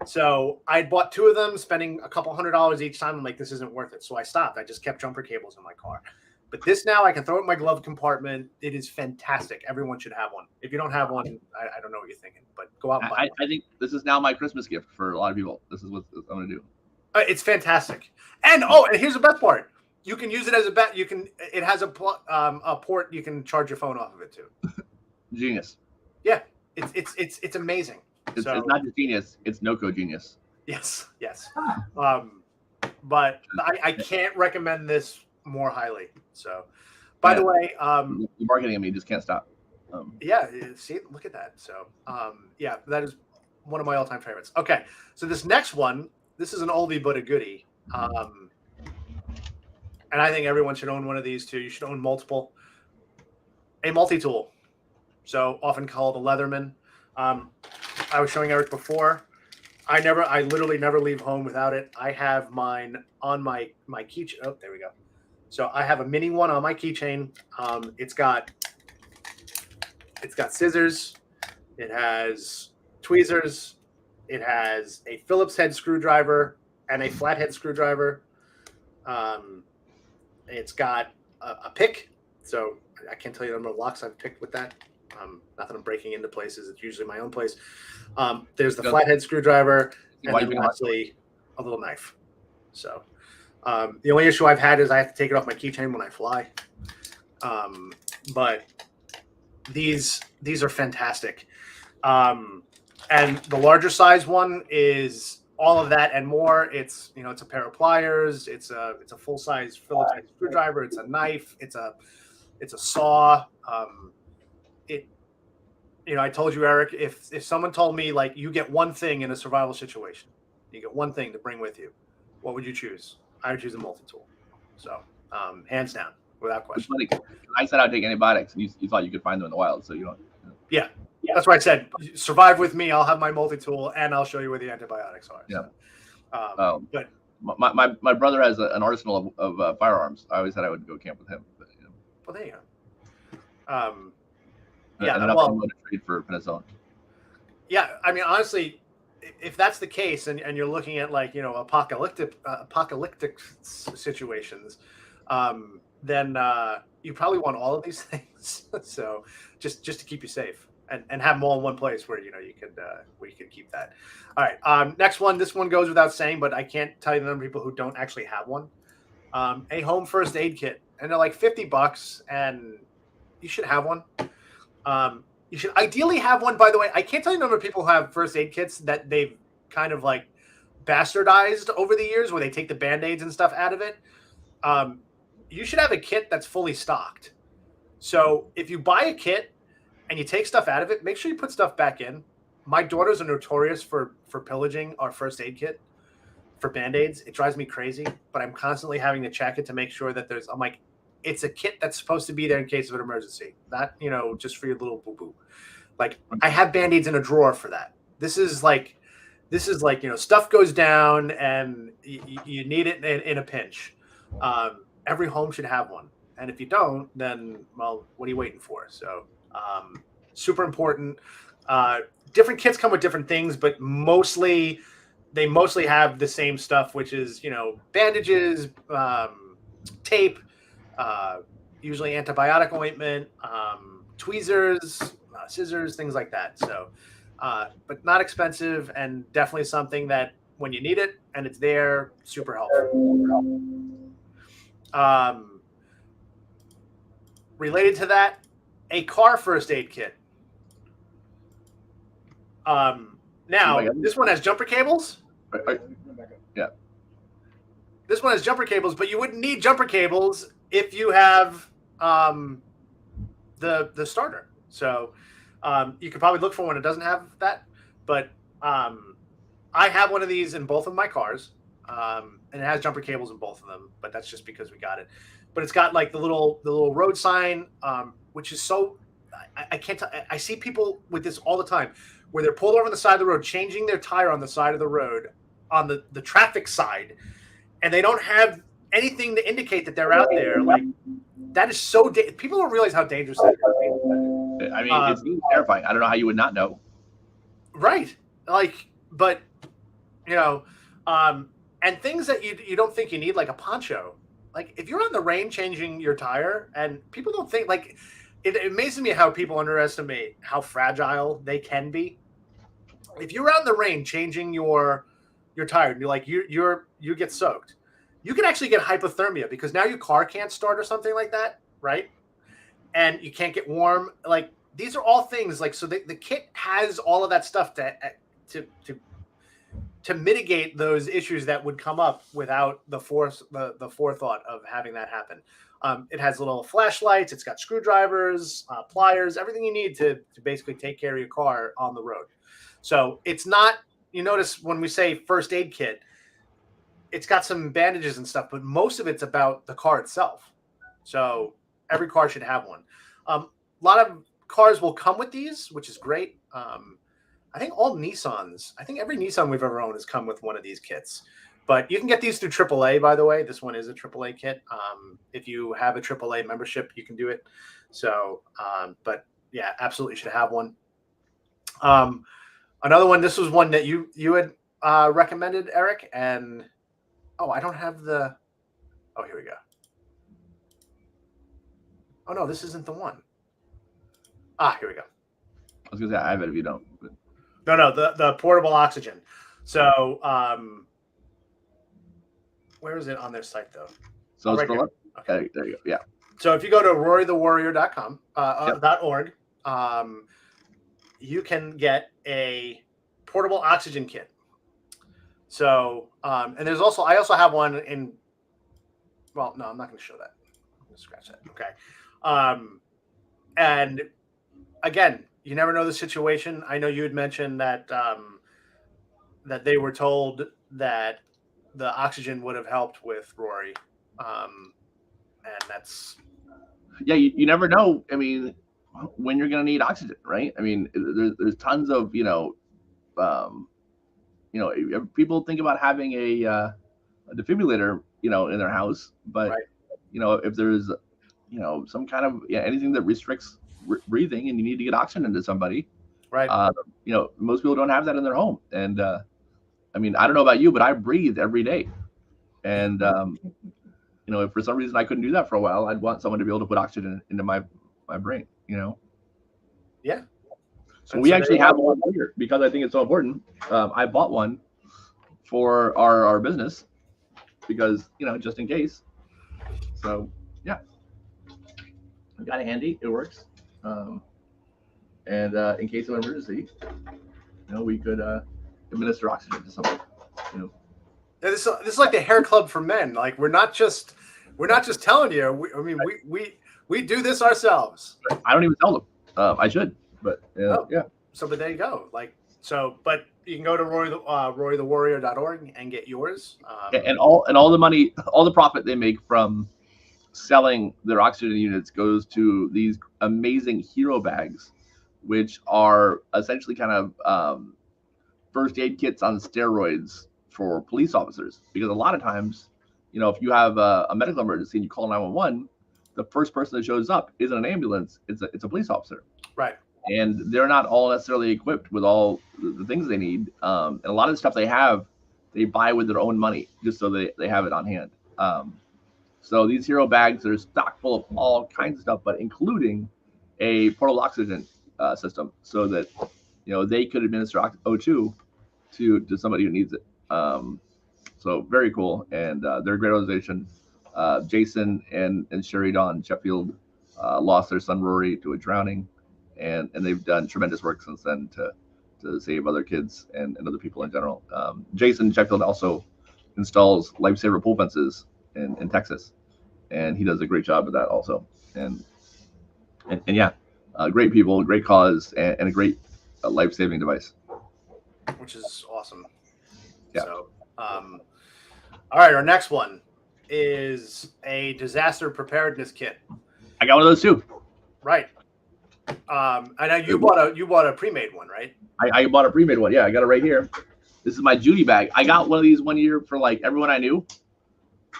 So I bought two of them, spending a couple $100 each time. I'm like, this isn't worth it. So I stopped. I just kept jumper cables in my car. But this now I can throw it in my glove compartment. It is fantastic. Everyone should have one. If you don't have one, I don't know what you're thinking, but go out and buy one. I think this is now my Christmas gift for a lot of people. This is what I'm going to do. It's fantastic. And here's the best part. You can use it as it has a port. You can charge your phone off of it too. Genius. Yeah. It's amazing. It's not just genius; it's no-code genius. Yes. But I can't recommend this more highly. So, by the way, the marketing, you just can't stop. Yeah, see, look at that. So, yeah, that is one of my all-time favorites. Okay, so this next one, this is an oldie but a goodie, and I think everyone should own one of these too. You should own multiple. A multi-tool, so often called a Leatherman. I was showing Eric before. I literally never leave home without it. I have mine on my keychain. Oh, there we go. So I have a mini one on my keychain. It's got scissors. It has tweezers. It has a Phillips head screwdriver and a flathead screwdriver. It's got a pick. So I can't tell you the number of locks I've picked with that. Not that I'm breaking into places. It's usually my own place. There's the flathead screwdriver, and then lastly, a little knife. So the only issue I've had is I have to take it off my keychain when I fly. But these are fantastic. And the larger size one is all of that and more. It's it's a pair of pliers. It's a full size Phillips head screwdriver. It's a knife. It's a saw. I told you, Eric, if someone told me like you get one thing in a survival situation, you get one thing to bring with you, what would you choose? I would choose a multi-tool. So hands down, without question. I set out to take antibiotics, and you thought you could find them in the wild, so you don't. Yeah, that's why I said survive with me. I'll have my multi-tool, and I'll show you where the antibiotics are. Yeah. So, but my brother has an arsenal of firearms. I always said I would go camp with him. But, well, there you go. Yeah, and I'm going to trade for penicillin. Yeah, I mean, honestly, if that's the case, and you're looking at like apocalyptic situations, then you probably want all of these things. So just to keep you safe and have them all in one place where you could keep that. All right, next one. This one goes without saying, but I can't tell you the number of people who don't actually have one. A home first aid kit, and they're like $50, and you should have one. You should ideally have one, by the way. I can't tell you the number of people who have first aid kits that they've kind of like bastardized over the years where they take the Band-Aids and stuff out of it. You should have a kit that's fully stocked. So if you buy a kit and you take stuff out of it, make sure you put stuff back in. My daughters are notorious for pillaging our first aid kit for Band-Aids. It drives me crazy, but I'm constantly having to check it to make sure that I'm like, it's a kit that's supposed to be there in case of an emergency, not, just for your little boo-boo. Like I have Band-Aids in a drawer for that. This is like, stuff goes down and you need it in a pinch. Every home should have one. And if you don't, then, well, what are you waiting for? So super important. Different kits come with different things, but they mostly have the same stuff, which is, bandages, tape, usually antibiotic ointment, tweezers, scissors, things like that. So, but not expensive and definitely something that when you need it and it's there, super helpful. Related to that, a car first aid kit. Now, this one has jumper cables. Yeah. This one has jumper cables, but you wouldn't need jumper cables if you have the starter. So you could probably look for one that doesn't have that. But I have one of these in both of my cars, and it has jumper cables in both of them. But that's just because we got it. But it's got like the little road sign, which is so I can't. I see people with this all the time, where they're pulled over on the side of the road, changing their tire on the side of the road on the traffic side, and they don't have anything to indicate that they're out there. Like that is so. People don't realize how dangerous that is. I mean, it's terrifying. I don't know how you would not know. Right. Like, but and things that you don't think you need, like a poncho. Like if you're on the rain changing your tire, and people don't think, like, it amazes me how people underestimate how fragile they can be. If you're out in the rain changing your tire, and you're like you get soaked, you can actually get hypothermia because now your car can't start or something like that, right? And you can't get warm. Like these are all things like, so the kit has all of that stuff to mitigate those issues that would come up without the forethought of having that happen. It has little flashlights. It's got screwdrivers, pliers, everything you need to basically take care of your car on the road. So it's not, you notice when we say first aid kit, it's got some bandages and stuff, but most of it's about the car itself. So every car should have one. A lot of cars will come with these, which is great. I think all Nissans, I think every Nissan we've ever owned has come with one of these kits. But you can get these through AAA, by the way. This one is a AAA kit. If you have a AAA membership, you can do it. So, but yeah, absolutely should have one. Another one, this was one that you had recommended, Eric. And, oh, I don't have the, oh, here we go. Oh, no, this isn't the one. Ah, here we go. I was going to say, I have it if you don't. But... No, the portable oxygen. So, where is it on their site, though? So right scroll up. Okay, there you go. Yeah. So if you go to rorythewarrior.com, .org, you can get a portable oxygen kit. So, and there's also, I also have one in, well, no, I'm not going to show that. I'm going to scratch that. Okay. And again, you never know the situation. I know you had mentioned that, that they were told that the oxygen would have helped with Rory. And that's, yeah, you never know. I mean, when you're going to need oxygen, right? I mean, there's tons of, people think about having a defibrillator, in their house, but right. If there's, some kind of anything that restricts breathing and you need to get oxygen into somebody, right. Most people don't have that in their home. And, I mean, I don't know about you, but I breathe every day. And, if for some reason I couldn't do that for a while, I'd want someone to be able to put oxygen into my brain, Yeah. So we actually have one here because I think it's so important. I bought one for our business because, just in case. So, yeah. I got it handy. It works. And in case of an emergency, we could administer oxygen to someone, This is like the hair club for men. Like we're not just telling you. We do this ourselves. I don't even tell them. I should, but yeah. So, but there you go. But you can go to rorythewarrior.org and get yours. And all the money, all the profit they make from selling their oxygen units goes to these amazing hero bags, which are essentially kind of first aid kits on steroids for police officers. Because a lot of times, if you have a medical emergency and you call 911, the first person that shows up isn't an ambulance; it's a police officer. Right. And they're not all necessarily equipped with all the things they need. And a lot of the stuff they buy with their own money just so they have it on hand. So these hero bags are stocked full of all kinds of stuff, but including a portable oxygen system so that, they could administer O2 to somebody who needs it. So very cool. And they're a great organization. Jason and Sherry Dawn Sheffield lost their son Rory to a drowning. And they've done tremendous work since then to save other kids and other people in general. Jason Sheffield also installs lifesaver pool fences in Texas, and he does a great job of that also. And yeah, great people, great cause, and a great life-saving device. Which is awesome. Yeah. So, all right, our next one is a disaster preparedness kit. I got one of those too. Right. I know you bought a pre-made one, right? I bought a pre-made one. Yeah, I got it right here. This is my Judy bag. I got one of these one year for like everyone I knew.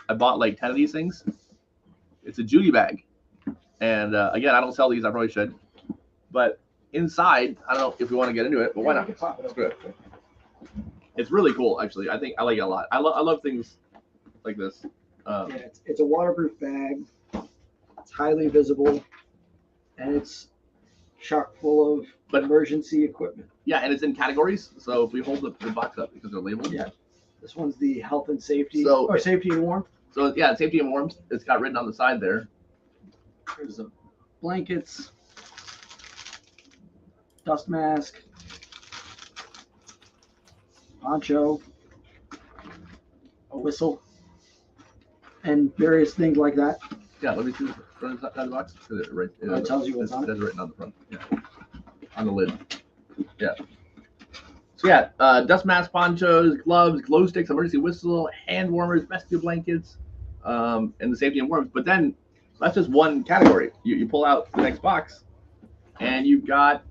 I bought like 10 of these things. It's a Judy bag. And again, I don't sell these. I probably should. But inside, I don't know if we want to get into it, but why not? It's good. It's really cool, actually. I think I like it a lot. I love things like this. It's a waterproof bag. It's highly visible, and it's chock full of emergency equipment. Yeah, and it's in categories. So if we hold the box up because they're labeled. Yeah. This one's the health and safety, or safety and warmth. So yeah, safety and warmth. It's got written on the side there. There's some blankets. dust mask, poncho, a whistle, and various things like that. Yeah, let me see the front of the box. Right, It tells you what's on it. That's written on the front. Yeah. On the lid. Yeah. So yeah, dust mask, ponchos, gloves, glow sticks, emergency whistle, hand warmers, rescue blankets, and the safety and warmth. But then that's just one category. You pull out the next box, and you've got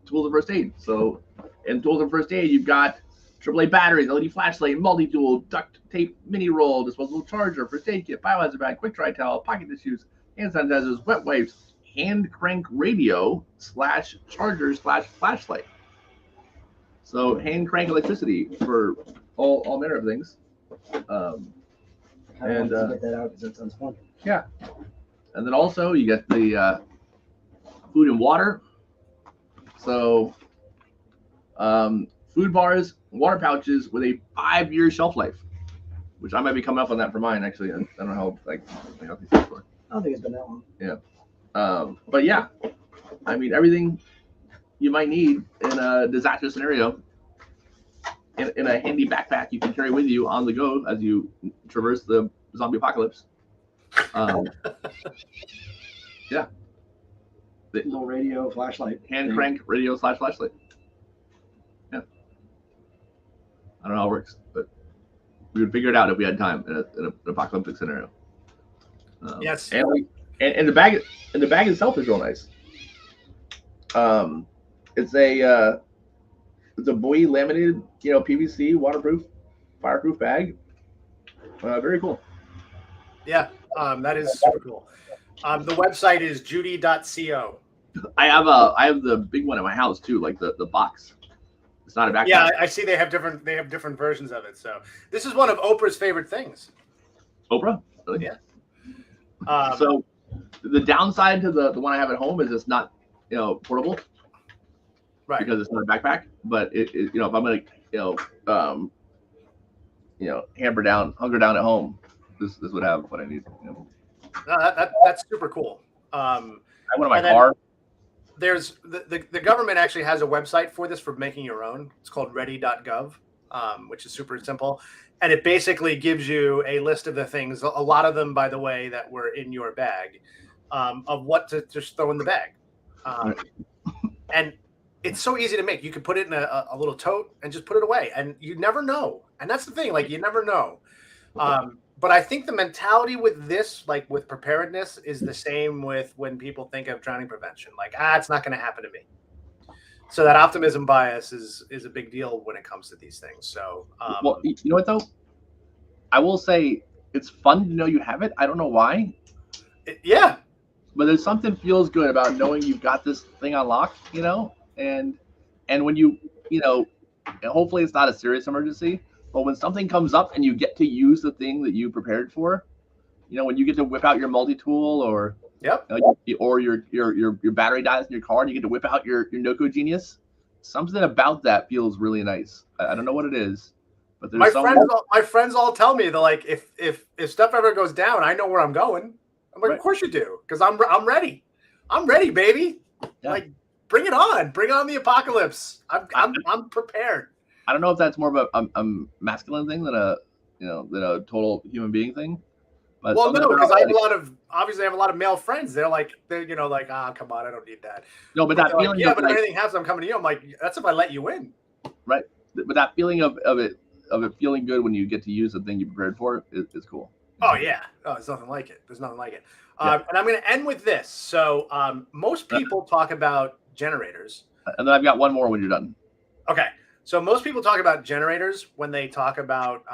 tools of first aid. So in tools of first aid, you've got AAA batteries, LED flashlight, multi-tool, duct tape, mini roll, disposable charger, first aid kit, biohazard bag, quick dry towel, pocket tissues, hand sanitizers, wet wipes, hand crank radio / charger / flashlight. So hand crank electricity for all manner of things. I want to get that out because that sounds fun. Yeah. And then also you get the food and water. So food bars, water pouches with a 5-year shelf life, which I might be coming up on that for mine actually. I don't know how I don't think it's been that long. Yeah. But yeah, I mean everything you might need in a disaster scenario in a handy backpack you can carry with you on the go as you traverse the zombie apocalypse. Yeah. Little radio, flashlight. Hand crank radio / flashlight. Yeah. I don't know how it works, but we would figure it out if we had time in an apocalyptic scenario. Yes. And the bag itself is real nice. It's a buoy laminated, PVC, waterproof, fireproof bag. Very cool. Yeah, that is super cool. The website is judy.co. I have the big one at my house too, like the box. It's not a backpack. Yeah, I see they have different versions of it. So this is one of Oprah's favorite things. Oprah? Really? Yeah. So the downside to the one I have at home is it's not portable. Right. Because it's not a backpack. But it if I'm gonna hunker down at home, this would have what I need. No, that's super cool. I have one in my car. There's the government actually has a website for this for making your own. It's called ready.gov, which is super simple. And it basically gives you a list of the things, a lot of them, by the way, that were in your bag, of what to just throw in the bag. And it's so easy to make. You can put it in a little tote and just put it away. And you never know. And that's the thing. Like, you never know. But I think the mentality with this, like with preparedness, is the same with when people think of drowning prevention. Like, it's not going to happen to me. So that optimism bias is a big deal when it comes to these things. So, well, you know what though? I will say it's fun to know you have it. I don't know why. Yeah. But there's something feels good about knowing you've got this thing on lock, and when you hopefully it's not a serious emergency, but when something comes up and you get to use the thing that you prepared for, when you get to whip out your multi-tool or or your battery dies in your car and you get to whip out your Noco Genius, something about that feels really nice. I don't know what it is, but there's my friends all tell me they're like, if stuff ever goes down, I know where I'm going. I'm like, Of course you do, because I'm ready. I'm ready, baby. Yeah. Like, bring it on. Bring on the apocalypse. I'm prepared. I don't know if that's more of a masculine thing than a total human being thing. But well, no, because I have a lot of male friends. They're come on, I don't need that. No, but that feeling. But if anything happens, I'm coming to you. I'm like, that's if I let you in. Right, but that feeling of it feeling good when you get to use the thing you prepared for is cool. Oh yeah, there's nothing like it. There's nothing like it. And I'm going to end with this. So most people talk about generators, and then I've got one more when you're done. Okay, so most people talk about generators when they talk about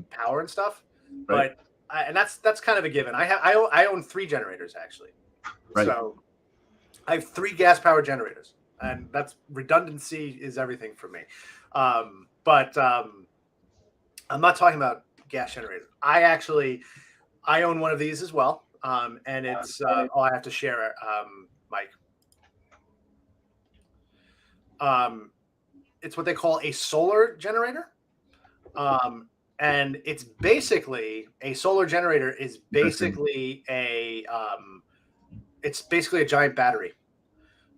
power and stuff, right. And that's kind of a given. I own 3 generators actually, right. So I have 3 gas power generators, and that's redundancy is everything for me. But I'm not talking about gas generators. I own one of these as well, and it's I have to share it, Mike. It's what they call a solar generator. And it's basically a solar generator is basically it's basically a giant battery.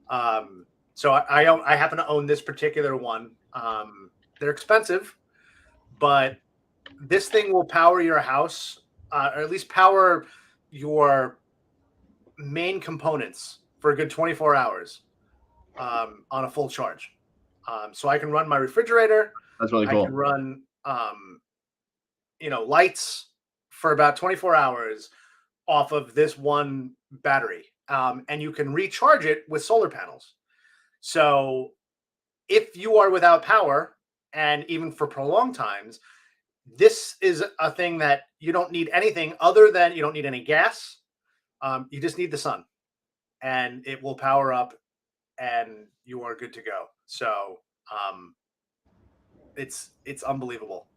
So I happen to own this particular one. They're expensive, but this thing will power your house, or at least power your main components for a good 24 hours on a full charge. So I can run my refrigerator. That's really I cool. can run, lights for about 24 hours off of this one battery. And you can recharge it with solar panels. So if you are without power, and even for prolonged times, this is a thing that you don't need anything other than you don't need any gas. You just need the sun, and it will power up, and you are good to go. So it's unbelievable.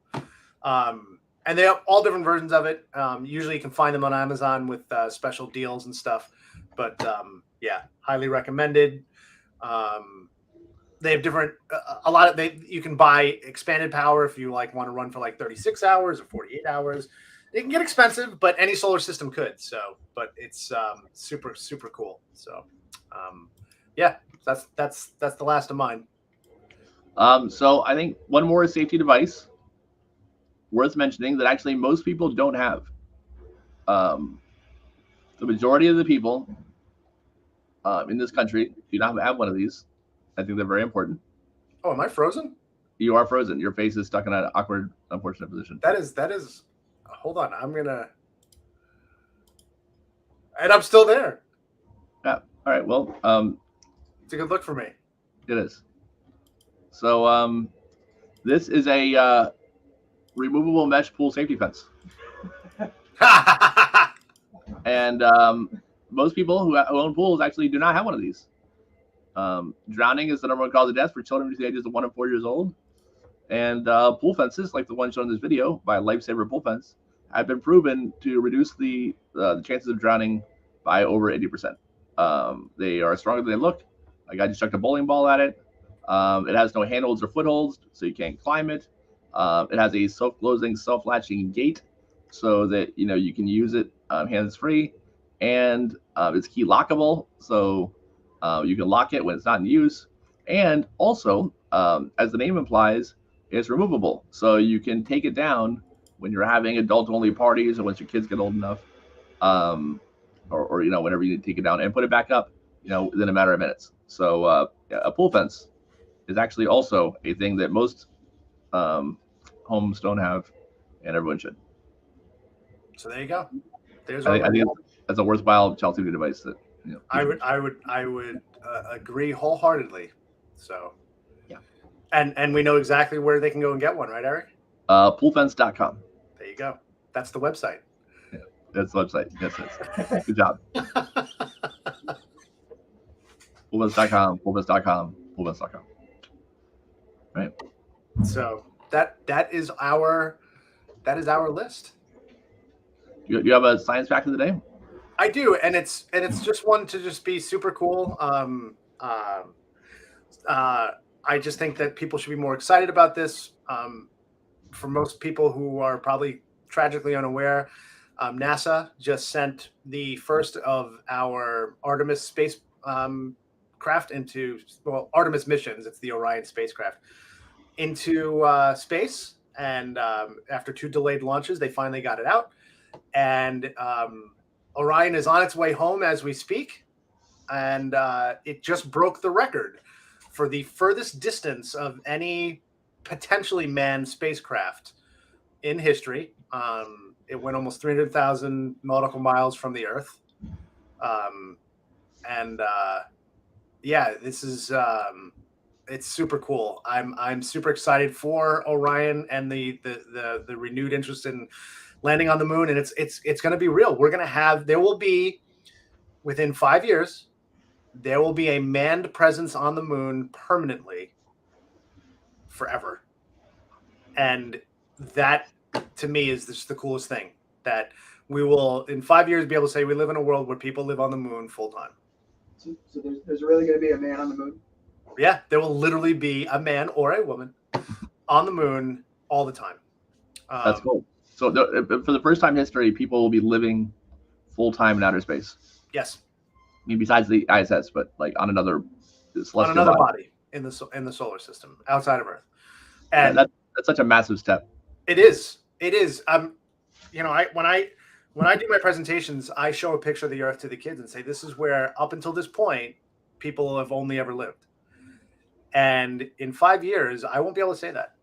And they have all different versions of it. Usually you can find them on Amazon with special deals and stuff. But yeah, highly recommended. They have different, you can buy expanded power if you want to run for 36 hours or 48 hours. It can get expensive, but any solar system could. So, but it's super, super cool. So, yeah, that's the last of mine. So I think one more safety device worth mentioning that actually most people don't have. The majority of the people in this country do not have one of these. I think they're very important. Oh, am I frozen? You are frozen. Your face is stuck in an awkward, unfortunate position. That is. Hold on. And I'm still there. Yeah. All right. Well, it's a good look for me. It is. So, this is a removable mesh pool safety fence. And most people who own pools actually do not have one of these. Drowning is the number one cause of death for children between the ages of 1 and 4 years old. And pool fences, like the one shown in this video by Lifesaver Pool Fence, have been proven to reduce the chances of drowning by over 80%. They are stronger than they look. Like I just chucked a bowling ball at it. It has no handholds or footholds, so you can't climb it. It has a self-closing, self-latching gate, so that you can use it hands-free, and it's key lockable, so you can lock it when it's not in use. And also, as the name implies, it's removable, so you can take it down when you're having adult-only parties or once your kids get old enough, or whenever you need to take it down and put it back up, within a matter of minutes. So a pool fence is actually also a thing that most homes don't have, and everyone should. So there you go. I think that's a worthwhile child safety device that I would agree wholeheartedly. So yeah, and we know exactly where they can go and get one, right, Eric? Poolfence.com. There you go. That's the website. Yeah, that's the website. Yes, good job. Poolfence.com. Poolfence.com. Poolfence.com. Right. So that is our list. You have a science fact of the day? I do, and it's just one to just be super cool. I just think that people should be more excited about this. For most people who are probably tragically unaware, NASA just sent the first of our Artemis space craft into Artemis missions. It's the Orion spacecraft into space, and after 2 delayed launches, they finally got it out. And Orion is on its way home as we speak, and it just broke the record for the furthest distance of any potentially manned spacecraft in history. It went almost 300,000 nautical miles from the Earth, yeah, this is it's super cool. I'm super excited for Orion and the renewed interest in landing on the moon, and it's going to be real. There will be, within 5 years, there will be a manned presence on the moon permanently, forever. And that, to me, is just the coolest thing, that we will, in 5 years, be able to say we live in a world where people live on the moon full time. So there's really going to be a man on the moon? Yeah, there will literally be a man or a woman on the moon all the time. That's cool. So for the first time in history, people will be living full time in outer space. Yes. I mean, besides the ISS, but on another celestial another body in the solar system outside of Earth. And that's such a massive step. It is. You know, when I do my presentations, I show a picture of the Earth to the kids and say, this is where up until this point, people have only ever lived. And in 5 years, I won't be able to say that.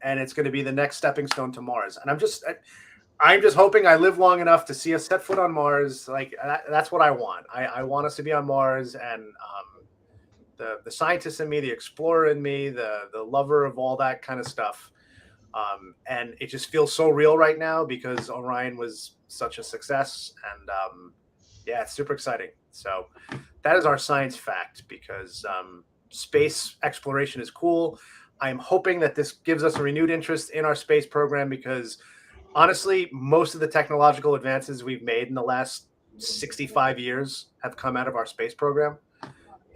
And it's going to be the next stepping stone to Mars. And I'm just hoping I live long enough to see us set foot on Mars. Like that's what I want. I want us to be on Mars, and the scientist in me, the explorer in me, the lover of all that kind of stuff. And it just feels so real right now because Orion was such a success, and yeah, it's super exciting. So that is our science fact, because space exploration is cool. I'm hoping that this gives us a renewed interest in our space program, because honestly, most of the technological advances we've made in the last 65 years have come out of our space program.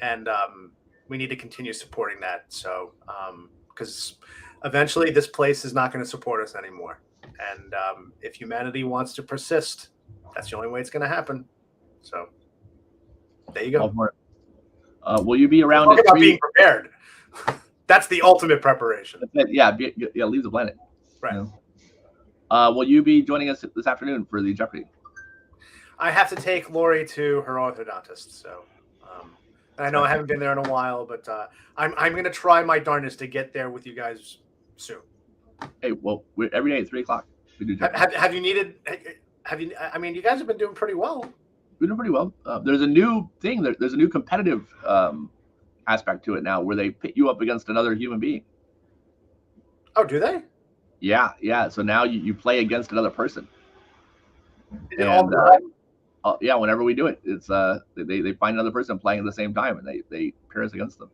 And we need to continue supporting that. So, because eventually this place is not going to support us anymore. And if humanity wants to persist, that's the only way it's going to happen. So there you go. Will you be around? Talk about being prepared. That's the ultimate preparation. Yeah, leave the planet. Right. You know? Will you be joining us this afternoon for the Jeopardy? I have to take Lori to her orthodontist, so I know I haven't been there in a while, but I'm going to try my darndest to get there with you guys soon. Hey, well, every day at 3:00 we do Jeopardy. Have you needed? I mean, you guys have been doing pretty well. We're doing pretty well. There's a new thing. There's a new competitive aspect to it now, where they pit you up against another human being. Oh, do they? Yeah. So now you play against another person. Is it all the time? Yeah, whenever we do it, it's they find another person playing at the same time, and they pair us against them.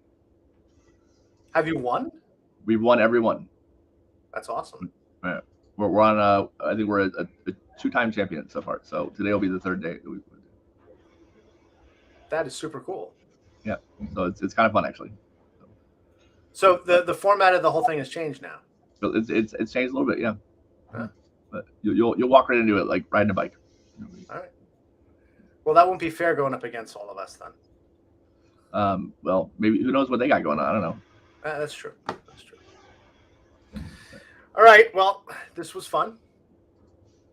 Have you won? We've won every one. That's awesome. Yeah. We're on I think we're a 2-time champion so far. So today will be the 3rd day. That is super cool. Yeah, so it's kind of fun actually. So the format of the whole thing has changed now. It's changed a little bit, yeah. Huh. But you'll walk right into it like riding a bike. All right. Well, that won't be fair going up against all of us then. Well, maybe who knows what they got going on? I don't know. That's true. All right. Well, this was fun.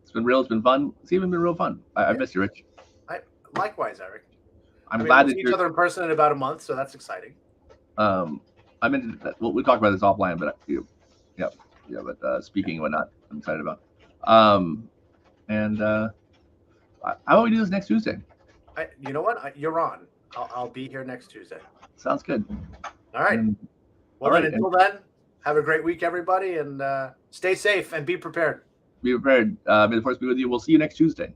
It's been real. It's been fun. It's even been real fun. I missed you, Rich. Likewise, Eric. I'm glad we'll that see each other in person in about a month, so that's exciting. I'm into that. Well, we talked about this offline, but but speaking and whatnot, I'm excited about. How about we do this next Tuesday? You know what? You're on. I'll be here next Tuesday. Sounds good. All right. Until then, have a great week, everybody, and stay safe and be prepared. Be prepared. May the force be with you. We'll see you next Tuesday.